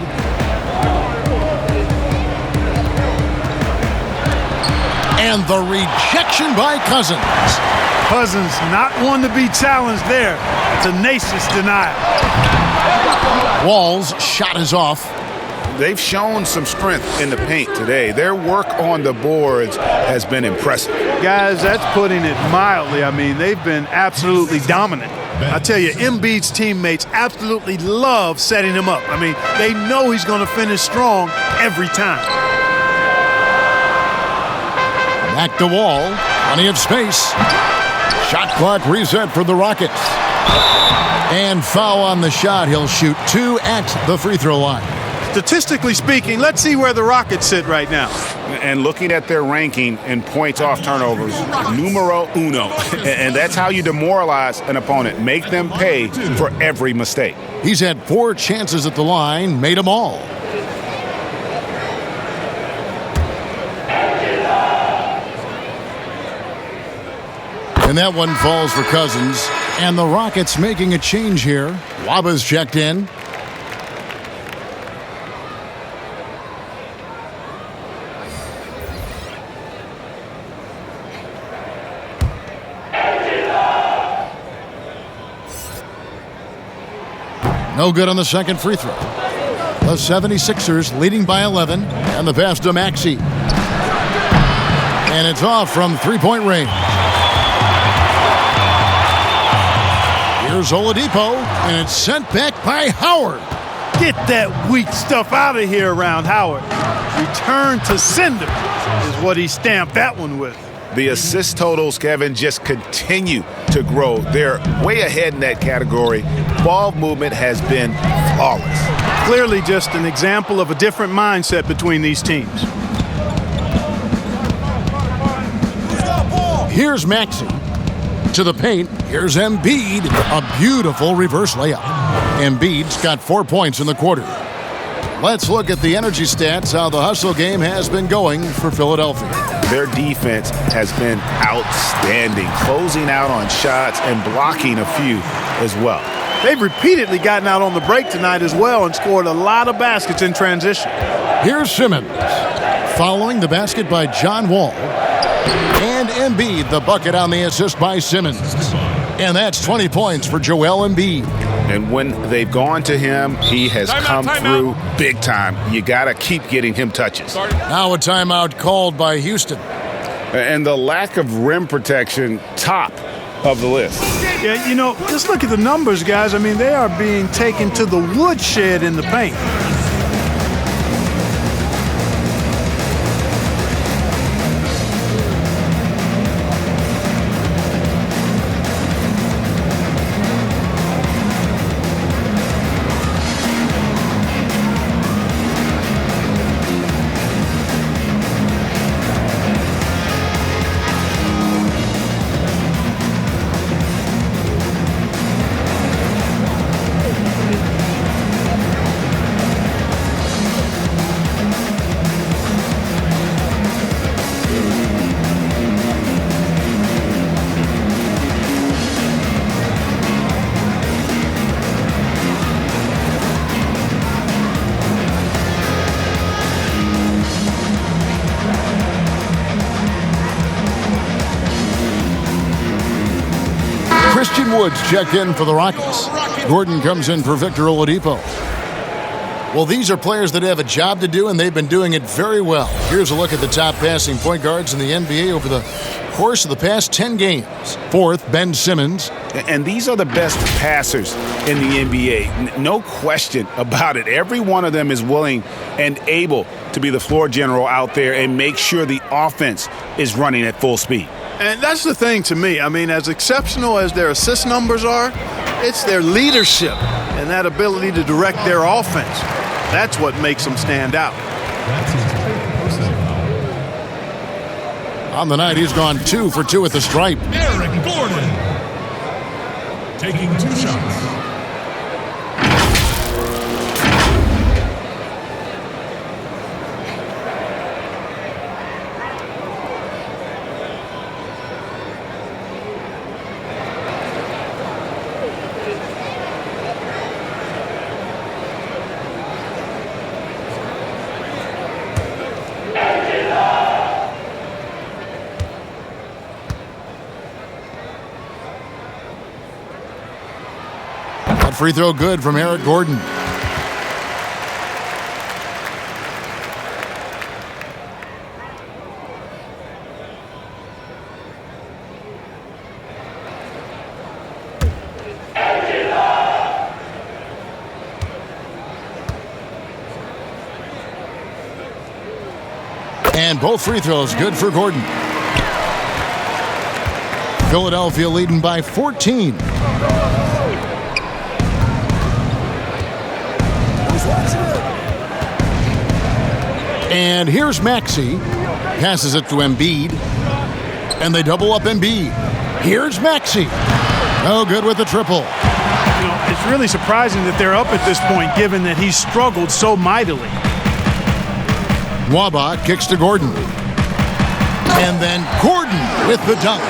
And the rejection by Cousins. Cousins not one to be challenged there. Tenacious denial. Wall's shot is off. They've shown some strength in the paint today. Their work on the boards has been impressive. Guys, that's putting it mildly. I mean, they've been absolutely dominant. I tell you, Embiid's teammates absolutely love setting him up. I mean, they know he's going to finish strong every time. Back to Wall. Plenty of space. Shot clock reset for the Rockets. And foul on the shot. He'll shoot 2 at the free throw line. Statistically speaking, let's see where the Rockets sit right now. And looking at their ranking in points off turnovers, numero uno. And that's how you demoralize an opponent. Make them pay for every mistake. He's had 4 chances at the line, made them all. And that one falls for Cousins. And the Rockets making a change here. Waba's checked in. No good on the second free throw. The 76ers leading by 11. And the pass to Maxey. And it's off from three-point range. Here's Oladipo, and it's sent back by Howard. Get that weak stuff out of here around Howard. Return to sender is what he stamped that one with. The assist totals, Kevin, just continue to grow. They're way ahead in that category. Ball movement has been flawless. Clearly just an example of a different mindset between these teams. Here's Maxey. To the paint, here's Embiid. A beautiful reverse layup. Embiid's got 4 points in the quarter. Let's look at the energy stats, how the hustle game has been going for Philadelphia. Their defense has been outstanding, closing out on shots and blocking a few as well. They've repeatedly gotten out on the break tonight as well and scored a lot of baskets in transition. Here's Simmons. Following the basket by John Wall. And Embiid, the bucket on the assist by Simmons. And that's 20 points for Joel Embiid. And when they've gone to him, he has come through big time. You got to keep getting him touches. Now a timeout called by Houston. And the lack of rim protection, top of the list. Yeah, you know, just look at the numbers, guys. I mean, they are being taken to the woodshed in the paint. Woods checked in for the Rockets. Gordon comes in for Victor Oladipo. Well, these are players that have a job to do, and they've been doing it very well. Here's a look at the top passing point guards in the NBA over the course of the past 10 games. Fourth, Ben Simmons. And these are the best passers in the NBA. No question about it. Every one of them is willing and able to be the floor general out there and make sure the offense is running at full speed. And that's the thing to me. I mean, as exceptional as their assist numbers are, it's their leadership and that ability to direct their offense. That's what makes them stand out. On the night, he's gone 2 for 2 at the stripe. Eric Gordon taking 2 shots. Free throw good from Eric Gordon. And both free throws good for Gordon. Philadelphia leading by 14. And here's Maxey. Passes it to Embiid. And they double up Embiid. Here's Maxey. No good with the triple. You know, it's really surprising that they're up at this point, given that he's struggled so mightily. Waba kicks to Gordon. And then Gordon with the dunk.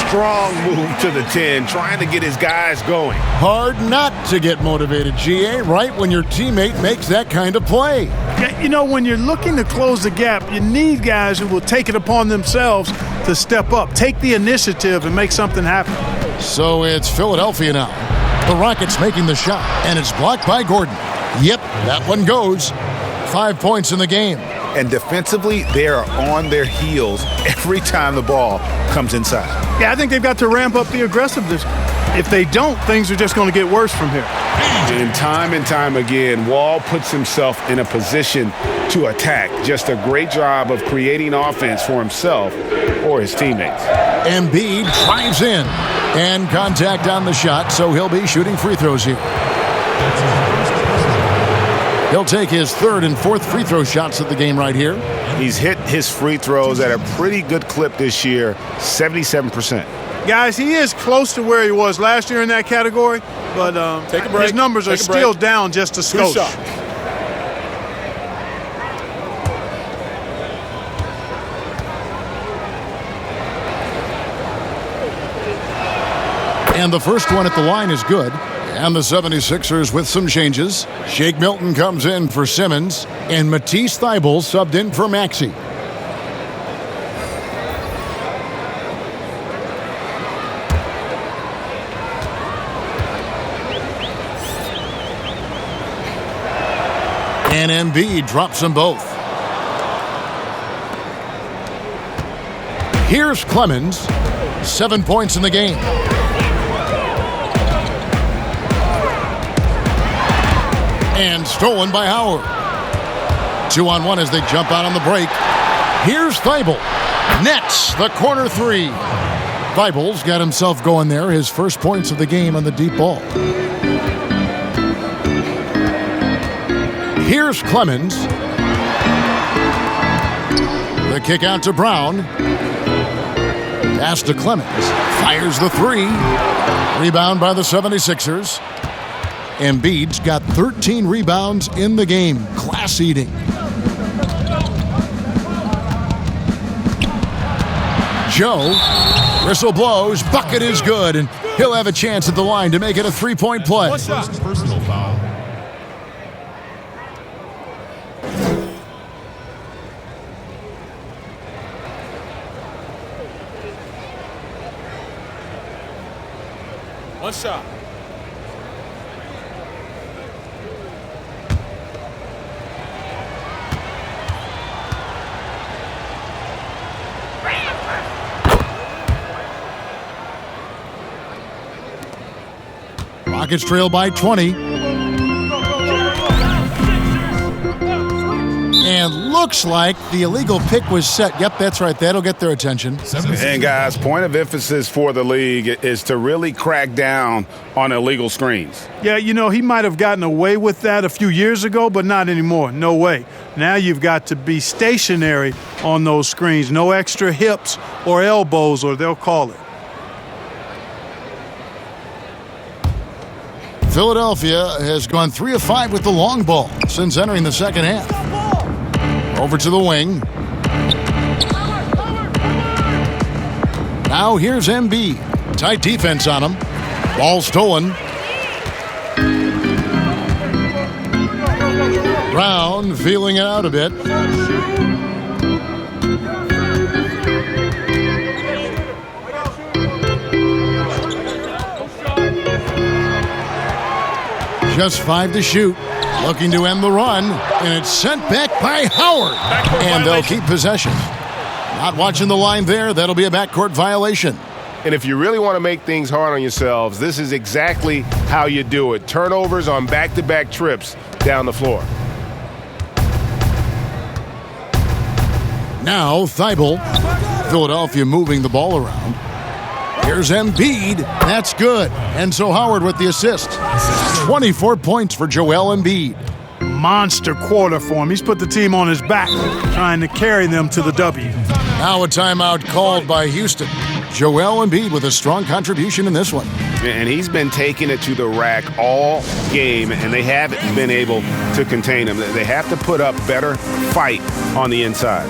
Strong move to the 10, trying to get his guys going. Hard not to get motivated, GA, right when your teammate makes that kind of play. Yeah, you know, when you're looking to close the gap, you need guys who will take it upon themselves to step up, take the initiative, and make something happen. So it's Philadelphia now. The Rockets making the shot, and it's blocked by Gordon. Yep, that one goes. 5 points in the game. And defensively, they are on their heels every time the ball comes inside. Yeah, I think they've got to ramp up the aggressiveness. If they don't, things are just going to get worse from here. And time again, Wall puts himself in a position to attack. Just a great job of creating offense for himself or his teammates. Embiid drives in. And contact on the shot, so he'll be shooting free throws here. He'll take his third and fourth free throw shots of the game right here. He's hit his free throws at a pretty good clip this year, 77%. Guys, he is close to where he was last year in that category, but his numbers are still down just a skosh. And the first one at the line is good. And the 76ers with some changes. Shake Milton comes in for Simmons, and Matisse Thybulle subbed in for Maxey. And Embiid drops them both. Here's Clemens. 7 points in the game. And stolen by Howard. 2-on-1 as they jump out on the break. Here's Thybulle. Nets the corner three. Thybulle's got himself going there. His first points of the game on the deep ball. Here's Clemens. The kick out to Brown. Pass to Clemens. Fires the three. Rebound by the 76ers. Embiid's got 13 rebounds in the game. Class eating. Joe. Whistle blows. Bucket is good. And he'll have a chance at the line to make it a three-point play. Personal foul. One shot. Rockets trail by 20. And looks like the illegal pick was set. Yep, that's right. That'll get their attention. And guys, point of emphasis for the league is to really crack down on illegal screens. Yeah, you know, he might have gotten away with that a few years ago, but not anymore. No way. Now you've got to be stationary on those screens. No extra hips or elbows, or they'll call it. Philadelphia has gone 3 of 5 with the long ball since entering the second half. Over to the wing. Now here's Embiid. Tight defense on him. Ball stolen. Brown feeling it out a bit. Just 5 to shoot. Looking to end the run, and it's sent back by Howard. And they'll keep possession. Not watching the line there. That'll be a backcourt violation. And if you really want to make things hard on yourselves, this is exactly how you do it. Turnovers on back-to-back trips down the floor. Now Thybulle. Philadelphia moving the ball around. Here's Embiid. That's good. And so Howard with the assist. 24 points for Joel Embiid. Monster quarter for him. He's put the team on his back, trying to carry them to the W. Now a timeout called by Houston. Joel Embiid with a strong contribution in this one. And he's been taking it to the rack all game, and they haven't been able to contain him. They have to put up better fight on the inside.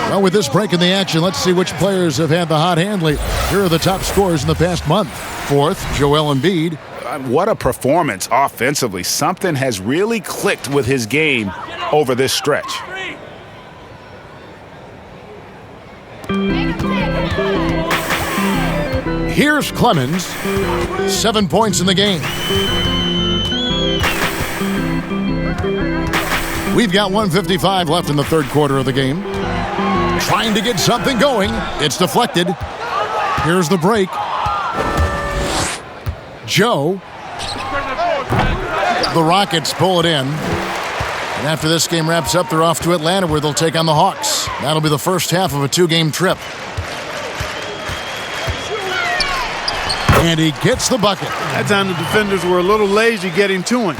Well, with this break in the action, let's see which players have had the hot hand lately. Here are the top scorers in the past month. Fourth, Joel Embiid. What a performance offensively. Something has really clicked with his game over this stretch. Here's Clemens. 7 points in the game. We've got 1:55 left in the third quarter of the game. Trying to get something going. It's deflected. Here's the break. Joe. The Rockets pull it in. And after this game wraps up, they're off to Atlanta where they'll take on the Hawks. That'll be the first half of a 2-game trip. And he gets the bucket. That time the defenders were a little lazy getting to him.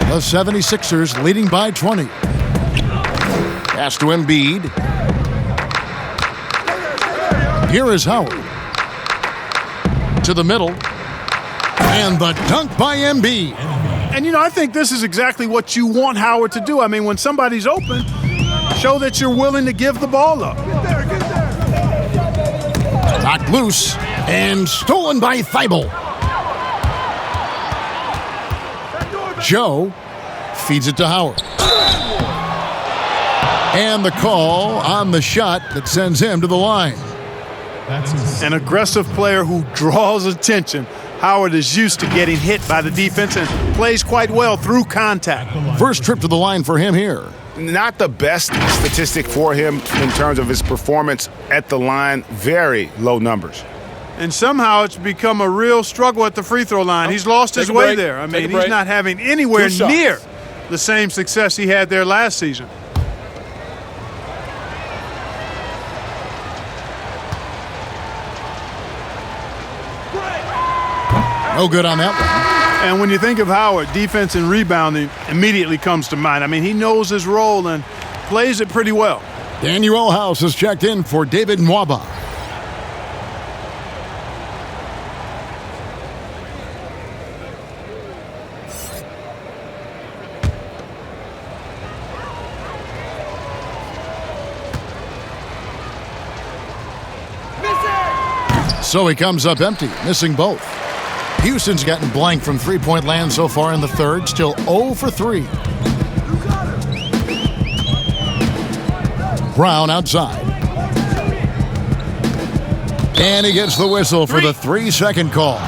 The 76ers leading by 20. Pass to Embiid. Here is Howard. To the middle. And the dunk by Embiid. And, I think this is exactly what you want Howard to do. I mean, when somebody's open, show that you're willing to give the ball up. Knocked loose and stolen by Thibault. Joe feeds it to Howard. And the call on the shot that sends him to the line. An aggressive player who draws attention. Howard is used to getting hit by the defense and plays quite well through contact. First trip to the line for him here. Not the best statistic for him in terms of his performance at the line. Very low numbers. And somehow it's become a real struggle at the free throw line. He's lost his way there. I mean, he's not having anywhere near the same success he had there last season. No good on that one. And when you think of Howard, defense and rebounding immediately comes to mind. I mean, he knows his role and plays it pretty well. Daniel House has checked in for David Nwaba. So he comes up empty, missing both. Houston's gotten blank from three-point land so far in the third, still 0 for 3. Brown outside. And he gets the whistle for the 3-second call.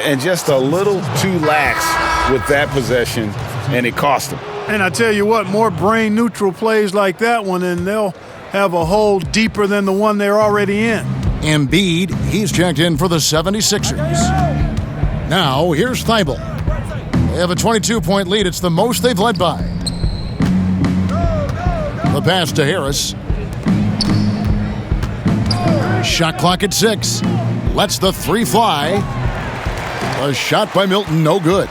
And just a little too lax with that possession, and it cost him. And I tell you what, more brain-neutral plays like that one, and they'll have a hole deeper than the one they're already in. Embiid, he's checked in for the 76ers. Now, here's Thibault. They have a 22-point lead. It's the most they've led by. The pass to Harris. Shot clock at 6. Lets the 3 fly. A shot by Milton, no good.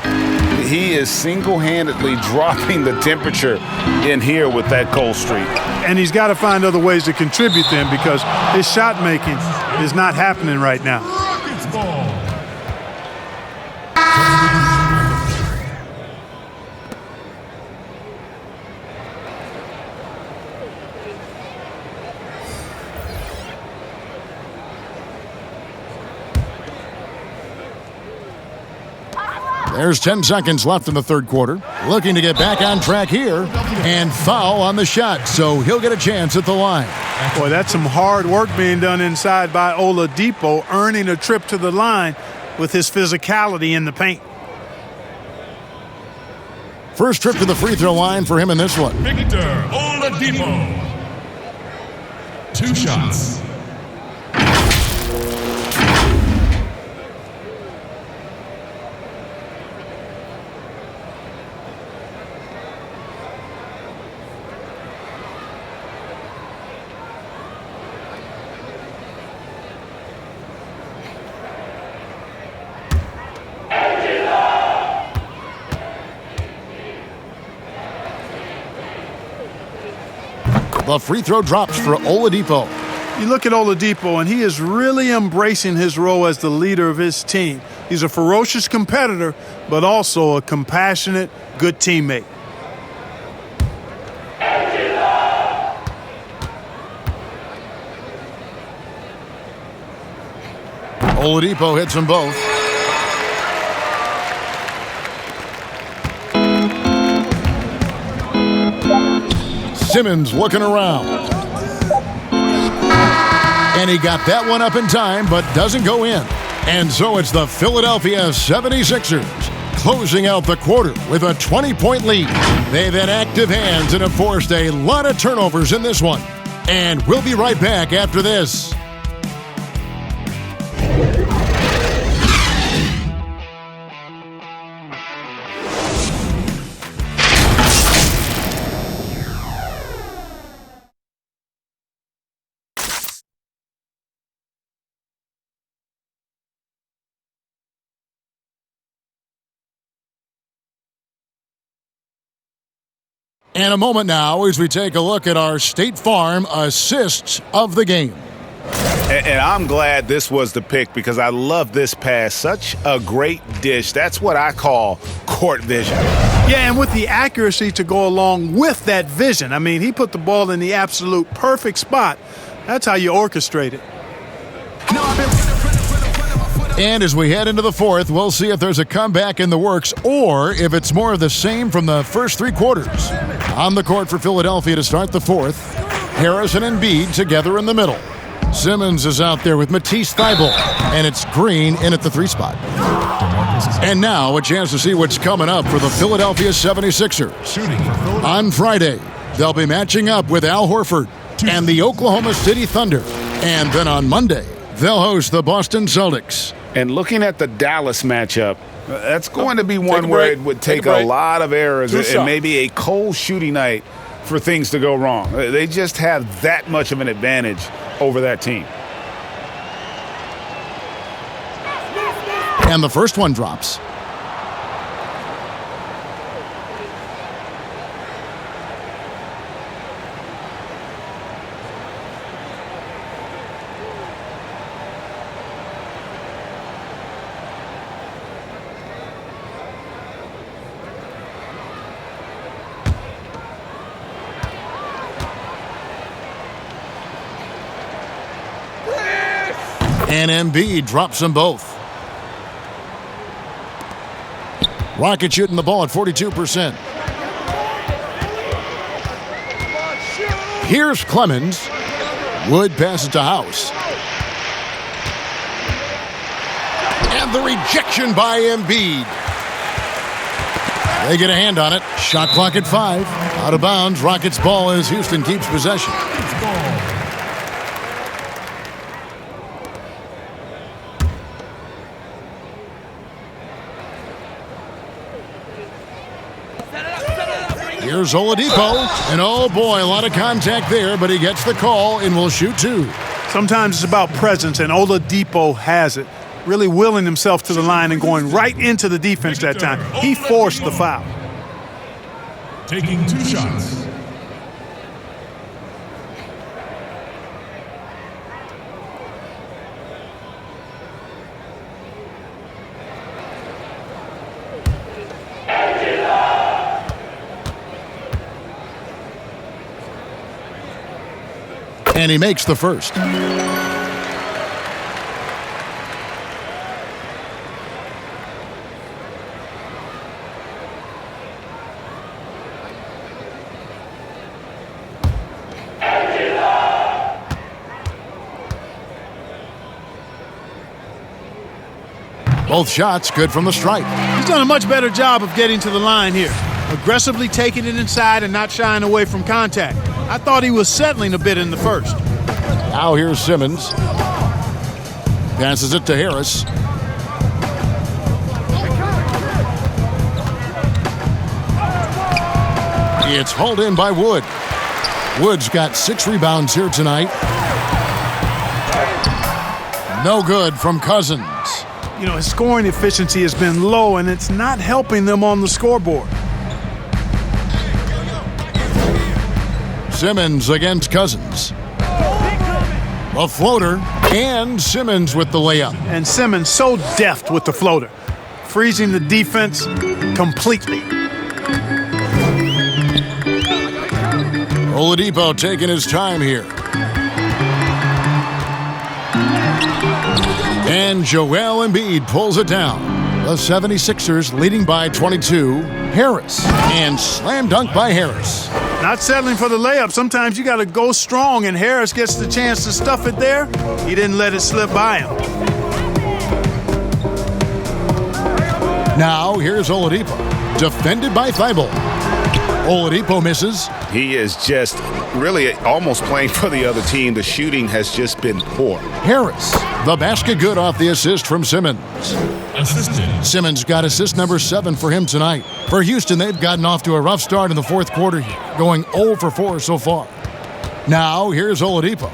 He is single-handedly dropping the temperature in here with that cold streak. And he's got to find other ways to contribute then, because his shot making is not happening right now. There's 10 seconds left in the third quarter. Looking to get back on track here. And foul on the shot, so he'll get a chance at the line. Boy, that's some hard work being done inside by Oladipo, earning a trip to the line with his physicality in the paint. First trip to the free throw line for him in this one. Victor Oladipo. 2 shots. The free throw drops for Oladipo. You look at Oladipo, and he is really embracing his role as the leader of his team. He's a ferocious competitor, but also a compassionate, good teammate. Oladipo hits them both. Simmons looking around. And he got that one up in time, but doesn't go in. And so it's the Philadelphia 76ers closing out the quarter with a 20-point lead. They've had active hands and have forced a lot of turnovers in this one. And we'll be right back after this. And a moment now as we take a look at our State Farm assists of the game. And I'm glad this was the pick because I love this pass. Such a great dish. That's what I call court vision. Yeah, and with the accuracy to go along with that vision. I mean, he put the ball in the absolute perfect spot. That's how you orchestrate it. And as we head into the fourth, we'll see if there's a comeback in the works or if it's more of the same from the first 3 quarters. On the court for Philadelphia to start the fourth, Harris and Embiid together in the middle. Simmons is out there with Matisse Thybulle, and it's Green in at the 3 spot. And now a chance to see what's coming up for the Philadelphia 76ers. On Friday, they'll be matching up with Al Horford and the Oklahoma City Thunder. And then on Monday, they'll host the Boston Celtics. And looking at the Dallas matchup, that's going to be one where it would take a lot of errors and maybe a cold shooting night for things to go wrong. They just have that much of an advantage over that team. And the first one drops. And Embiid drops them both. Rockets shooting the ball at 42%. Here's Clemens. Wood passes to House. And the rejection by Embiid. They get a hand on it. Shot clock at 5. Out of bounds. Rockets ball as Houston keeps possession. Here's Oladipo, and oh boy, a lot of contact there, but he gets the call and will shoot 2. Sometimes it's about presence, and Oladipo has it. Really willing himself to the line and going right into the defense that time. He forced the foul. Taking 2 shots. And he makes the first. Both shots good from the stripe. He's done a much better job of getting to the line here. Aggressively taking it inside and not shying away from contact. I thought he was settling a bit in the first. Now here's Simmons. Passes it to Harris. It's hauled in by Wood. Wood's got 6 rebounds here tonight. No good from Cousins. You know, his scoring efficiency has been low, and it's not helping them on the scoreboard. Simmons against Cousins. A floater, and Simmons with the layup. And Simmons so deft with the floater, freezing the defense completely. Oladipo taking his time here. And Joel Embiid pulls it down. The 76ers leading by 22. Harris. And slam dunk by Harris. Not settling for the layup. Sometimes you got to go strong, and Harris gets the chance to stuff it there. He didn't let it slip by him. Now here's Oladipo. Defended by Thibault. Oladipo misses. He is just really almost playing for the other team. The shooting has just been poor. Harris, the basket good off the assist from Simmons. Assistant. Simmons got assist number 7 for him tonight. For Houston, they've gotten off to a rough start in the fourth quarter here, going 0 for 4 so far. Now, here's Oladipo.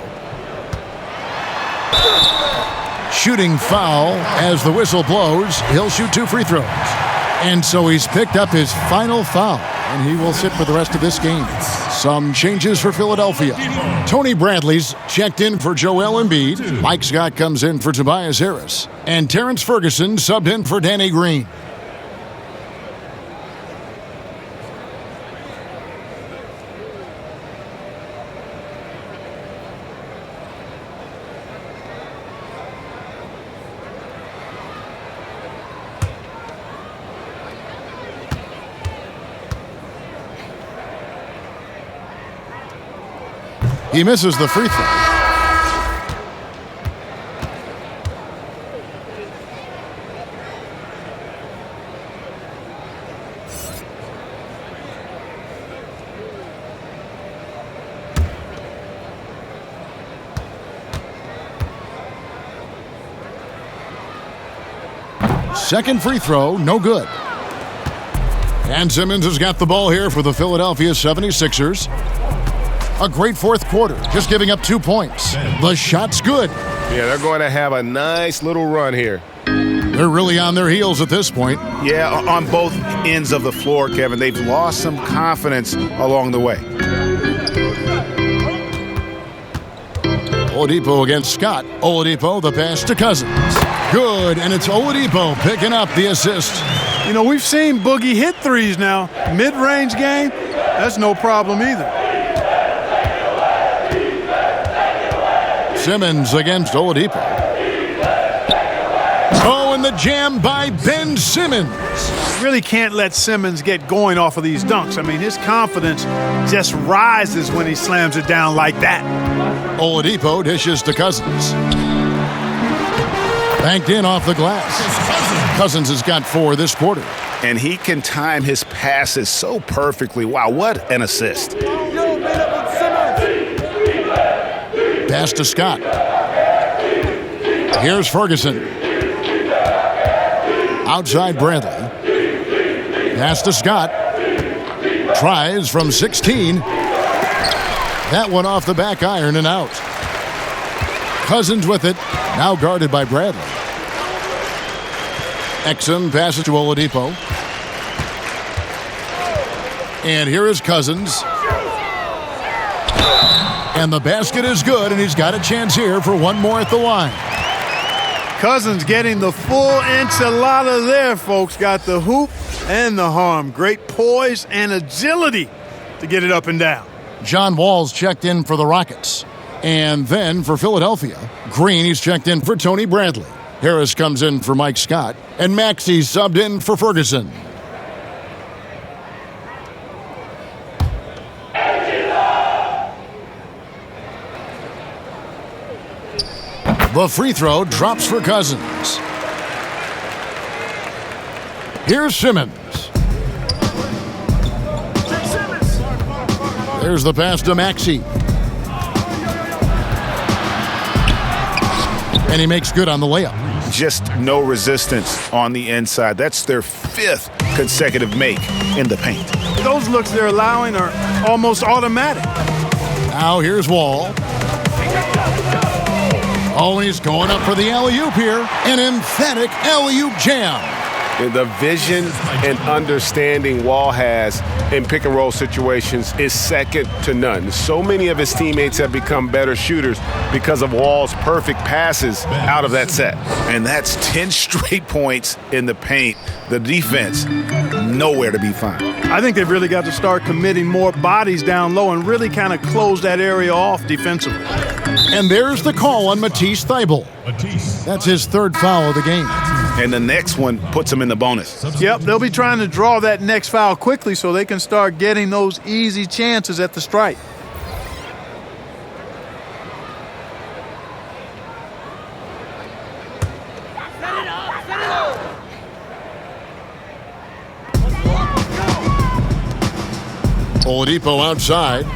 Shooting foul as the whistle blows. He'll shoot 2 free throws. And so he's picked up his final foul, and he will sit for the rest of this game. Some changes for Philadelphia. Tony Bradley's checked in for Joel Embiid. Mike Scott comes in for Tobias Harris. And Terrence Ferguson subbed in for Danny Green. He misses the free throw. Second free throw, no good. And Simmons has got the ball here for the Philadelphia 76ers. A great fourth quarter, just giving up 2 points. The shot's good. Yeah, they're going to have a nice little run here. They're really on their heels at this point. Yeah, on both ends of the floor, Kevin. They've lost some confidence along the way. Oladipo against Scott. Oladipo, the pass to Cousins. Good, and it's Oladipo picking up the assist. You know, we've seen Boogie hit threes now. Mid-range game, that's no problem either. Simmons against Oladipo. Oh, and the jam by Ben Simmons. Really can't let Simmons get going off of these dunks. I mean, his confidence just rises when he slams it down like that. Oladipo dishes to Cousins. Banked in off the glass. Cousins has got 4 this quarter. And he can time his passes so perfectly. Wow, what an assist. Pass to Scott. Here's Ferguson. Outside Bradley. Pass to Scott. Tries from 16. That one off the back iron and out. Cousins with it. Now guarded by Bradley. Exum passes to Oladipo. And here is Cousins. And the basket is good, and he's got a chance here for one more at the line. Cousins getting the full enchilada there, folks. Got the hoop and the harm. Great poise and agility to get it up and down. John Wall's checked in for the Rockets. And then for Philadelphia, Green, he's checked in for Tony Bradley. Harris comes in for Mike Scott. And Maxey subbed in for Ferguson. The free throw drops for Cousins. Here's Simmons. There's the pass to Maxey. And he makes good on the layup. Just no resistance on the inside. That's their 5th consecutive make in the paint. Those looks they're allowing are almost automatic. Now here's Wall. Oh, he's going up for the alley-oop here. An emphatic alley-oop jam. The vision and understanding Wall has in pick-and-roll situations is second to none. So many of his teammates have become better shooters because of Wall's perfect passes out of that set. And that's 10 straight points in the paint. The defense, nowhere to be found. I think they've really got to start committing more bodies down low and really kind of close that area off defensively. And there's the call on Matisse Thybulle. That's his 3rd foul of the game. And the next one puts him in the bonus. Yep, they'll be trying to draw that next foul quickly so they can start getting those easy chances at the stripe. Oladipo outside.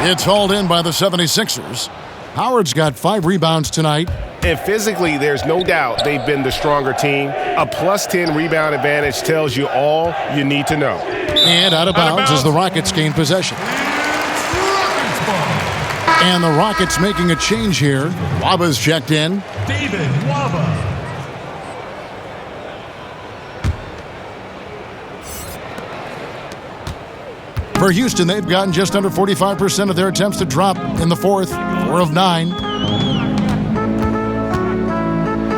It's hauled in by the 76ers. Howard's got 5 rebounds tonight. And physically, there's no doubt they've been the stronger team. A plus 10 rebound advantage tells you all you need to know. And out of bounds as the Rockets gain possession. And the Rockets making a change here. Waba's checked in. David Waba. For Houston, they've gotten just under 45% of their attempts to drop in the 4th, 4 of 9.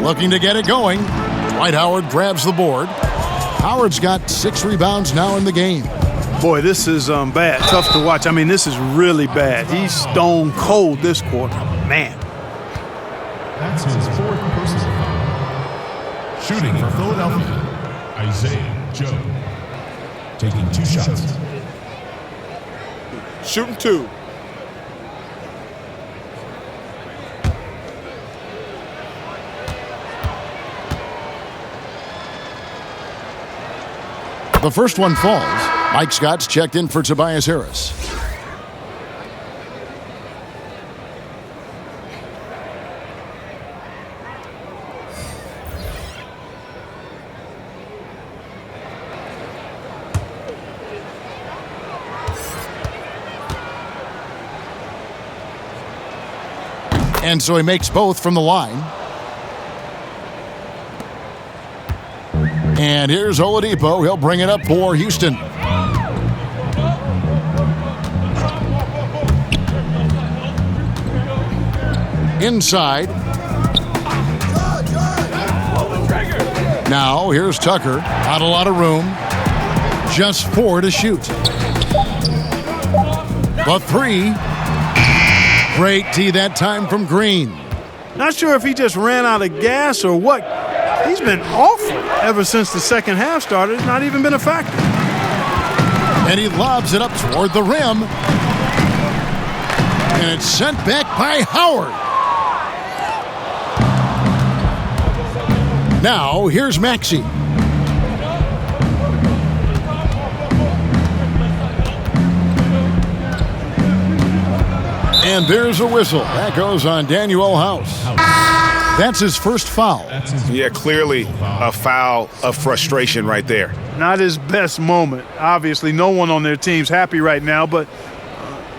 Looking to get it going. Dwight Howard grabs the board. Howard's got 6 rebounds now in the game. Boy, this is bad. Tough to watch. I mean, this is really bad. He's stone cold this quarter. Man. That's his 4th personal foul. Shooting for Philadelphia, Isaiah Joe. Taking 2 shots. Shooting 2. The first one falls. Mike Scott's checked in for Tobias Harris. And so he makes both from the line. And here's Oladipo. He'll bring it up for Houston. Inside. Now here's Tucker. Not a lot of room. Just 4 to shoot. The 3. Great tee that time from Green. Not sure if he just ran out of gas or what. He's been awful ever since the second half started. Not even been a factor. And he lobs it up toward the rim. And it's sent back by Howard. Now, here's Maxey. And there's a whistle. That goes on Daniel House. That's his first foul. Yeah, clearly a foul of frustration right there. Not his best moment. Obviously, no one on their team's happy right now, but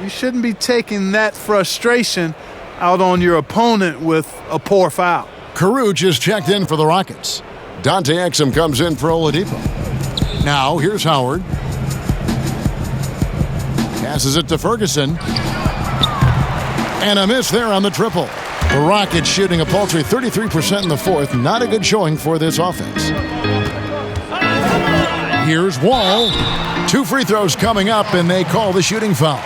you shouldn't be taking that frustration out on your opponent with a poor foul. Caruth is checked in for the Rockets. Dante Exum comes in for Oladipo. Now, here's Howard. Passes it to Ferguson. And a miss there on the triple. The Rockets shooting a paltry 33% in the 4th. Not a good showing for this offense. Here's Wall. 2 free throws coming up, and they call the shooting foul.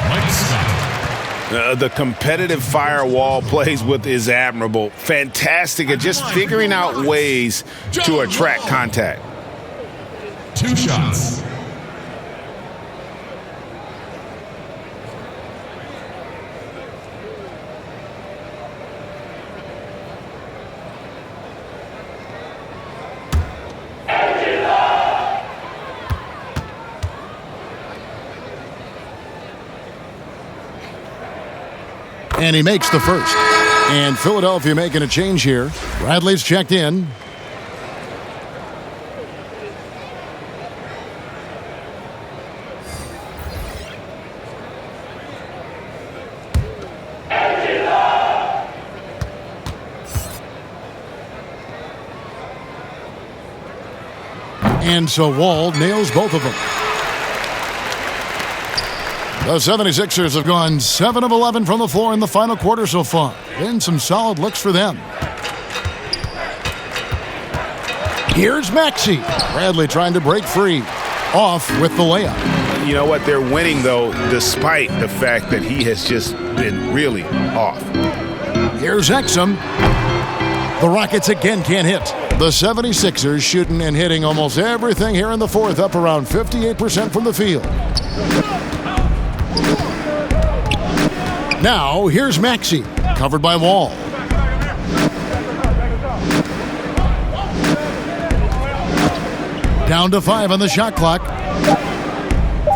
The competitive firewall plays with is admirable. Fantastic at just figuring out ways to attract contact. 2 shots. And he makes the first. And Philadelphia making a change here. Bradley's checked in. And so Wall nails both of them. The 76ers have gone 7 of 11 from the floor in the final quarter so far. Been some solid looks for them. Here's Maxey. Bradley trying to break free. Off with the layup. You know what? They're winning, though, despite the fact that he has just been really off. Here's Exum. The Rockets again can't hit. The 76ers shooting and hitting almost everything here in the fourth, up around 58% from the field. Now, here's Maxey, covered by Wall. Down to 5 on the shot clock.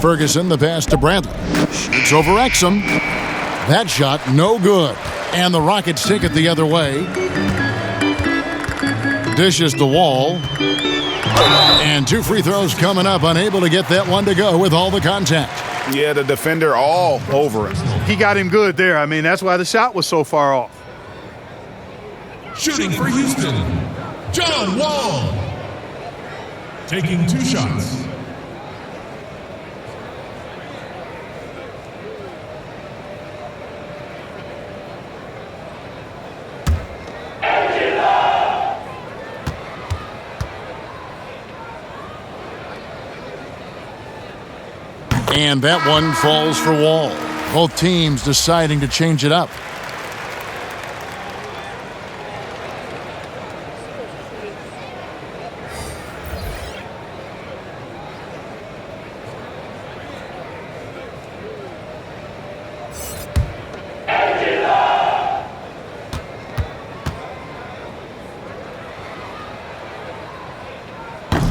Ferguson, the pass to Bradley. Shoots over Exum. That shot, no good. And the Rockets take it the other way. Dishes to Wall. And 2 free throws coming up, unable to get that one to go with all the contact. Yeah, the defender all over him. He got him good there. I mean, that's why the shot was so far off. Shooting for Houston, John Wall. Taking 2 shots. And that one falls for Wall. Both teams deciding to change it up.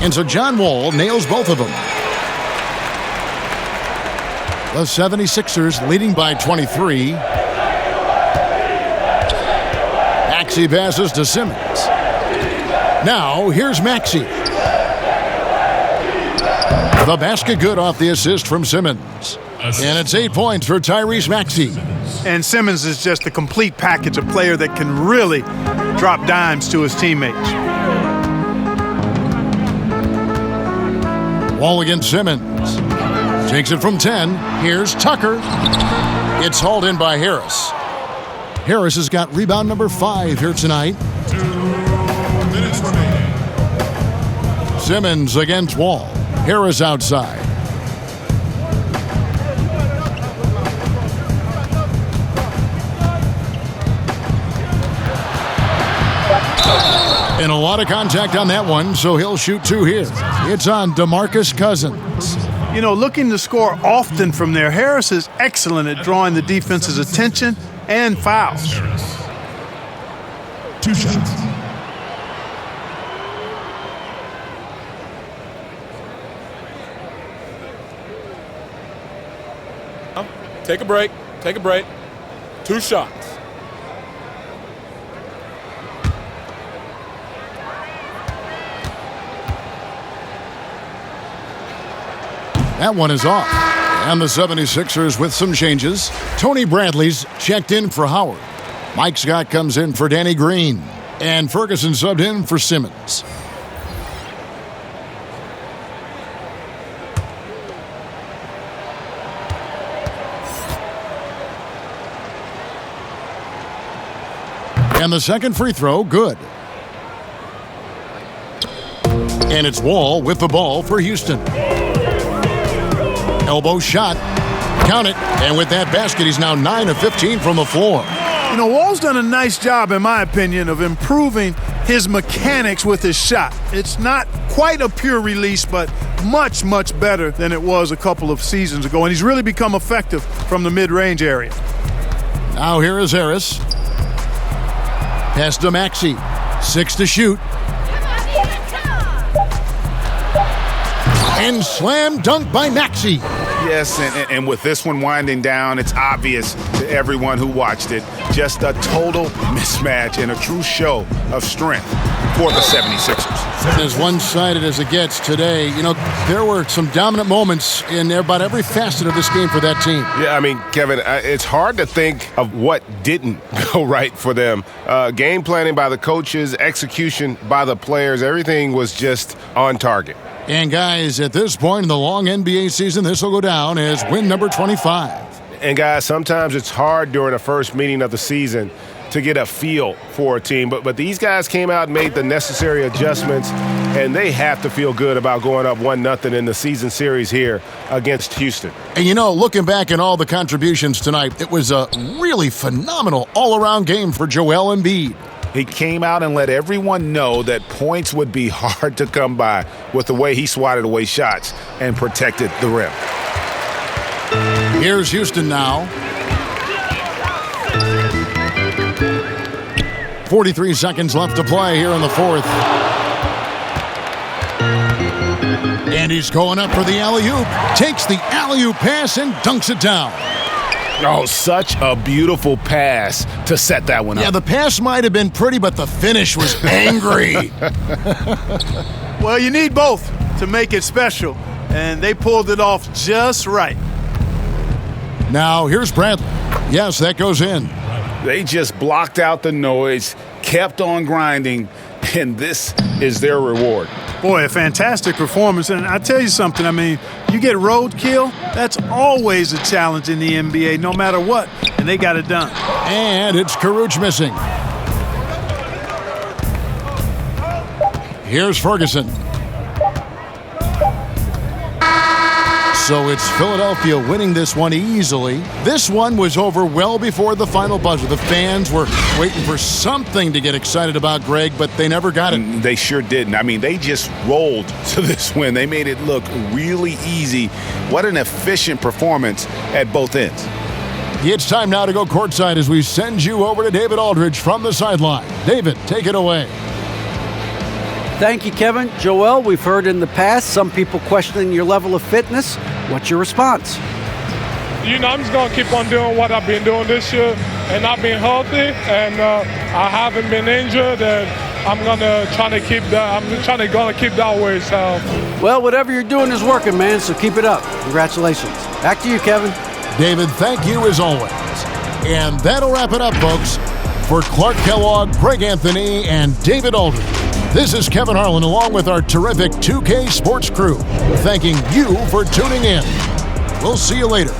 And so John Wall nails both of them. The 76ers leading by 23. Maxey passes to Simmons. Now, here's Maxey. The basket good off the assist from Simmons. And it's 8 points for Tyrese Maxey. And Simmons is just a complete package, a player that can really drop dimes to his teammates. Wall against Simmons. Takes it from 10. Here's Tucker. It's hauled in by Harris. Harris has got rebound number 5 here tonight. 2 minutes remaining. Simmons against Wall. Harris outside. And a lot of contact on that one, so he'll shoot 2 here. It's on DeMarcus Cousins. You know, looking to score often from there, Harris is excellent at drawing the defense's attention and fouls. 2 shots. Take a break. Take a break. 2 shots. That one is off. And the 76ers with some changes. Tony Bradley's checked in for Howard. Mike Scott comes in for Danny Green. And Ferguson subbed in for Simmons. And the second free throw, good. And it's Wall with the ball for Houston. Elbow shot. Count it. And with that basket, he's now 9 of 15 from the floor. You know, Wall's done a nice job, in my opinion, of improving his mechanics with his shot. It's not quite a pure release, but much, much better than it was a couple of seasons ago. And he's really become effective from the mid-range area. Now here is Harris. Pass to Maxey. 6 to shoot. And slam dunk by Maxey. just, and with this one winding down, it's obvious to everyone who watched it, just a total mismatch and a true show of strength for the 76ers. As one-sided as it gets today, you know, there were some dominant moments in about every facet of this game for that team. Yeah, I mean, Kevin, it's hard to think of what didn't go right for them. Game planning by the coaches, execution by the players, everything was just on target. And guys, at this point in the long NBA season, this will go down as win number 25. And guys, sometimes it's hard during the first meeting of the season to get a feel for a team. But these guys came out and made the necessary adjustments, and they have to feel good about going up 1-0 in the season series here against Houston. And you know, looking back at all the contributions tonight, it was a really phenomenal all-around game for Joel Embiid. He came out and let everyone know that points would be hard to come by with the way he swatted away shots and protected the rim. Here's Houston now. 43 seconds left to play here in the fourth. And he's going up for the alley-oop. Takes the alley-oop pass and dunks it down. Oh, such a beautiful pass to set that one up. Yeah, the pass might have been pretty, but the finish was angry. Well, you need both to make it special, and they pulled it off just right. Now, here's Bradley. Yes, that goes in. They just blocked out the noise, kept on grinding, and this is their reward. Boy, a fantastic performance. And I tell you something, I mean, you get roadkill, that's always a challenge in the NBA, no matter what, and they got it done. And it's Caruth missing. Here's Ferguson. So it's Philadelphia winning this one easily. This one was over well before the final buzzer. The fans were waiting for something to get excited about, Greg, but they never got it. They sure didn't. I mean, they just rolled to this win. They made it look really easy. What an efficient performance at both ends. It's time now to go courtside as we send you over to David Aldridge from the sideline. David, take it away. Thank you, Kevin. Joel, we've heard in the past some people questioning your level of fitness. What's your response? You know, I'm just going to keep on doing what I've been doing this year, and I've been healthy, and I haven't been injured, and I'm going to try to keep that. I'm trying to keep that way. So. Well, whatever you're doing is working, man, so keep it up. Congratulations. Back to you, Kevin. David, thank you as always. And that'll wrap it up, folks. For Clark Kellogg, Greg Anthony, and David Aldridge, this is Kevin Harlan along with our terrific 2K Sports crew, thanking you for tuning in. We'll see you later.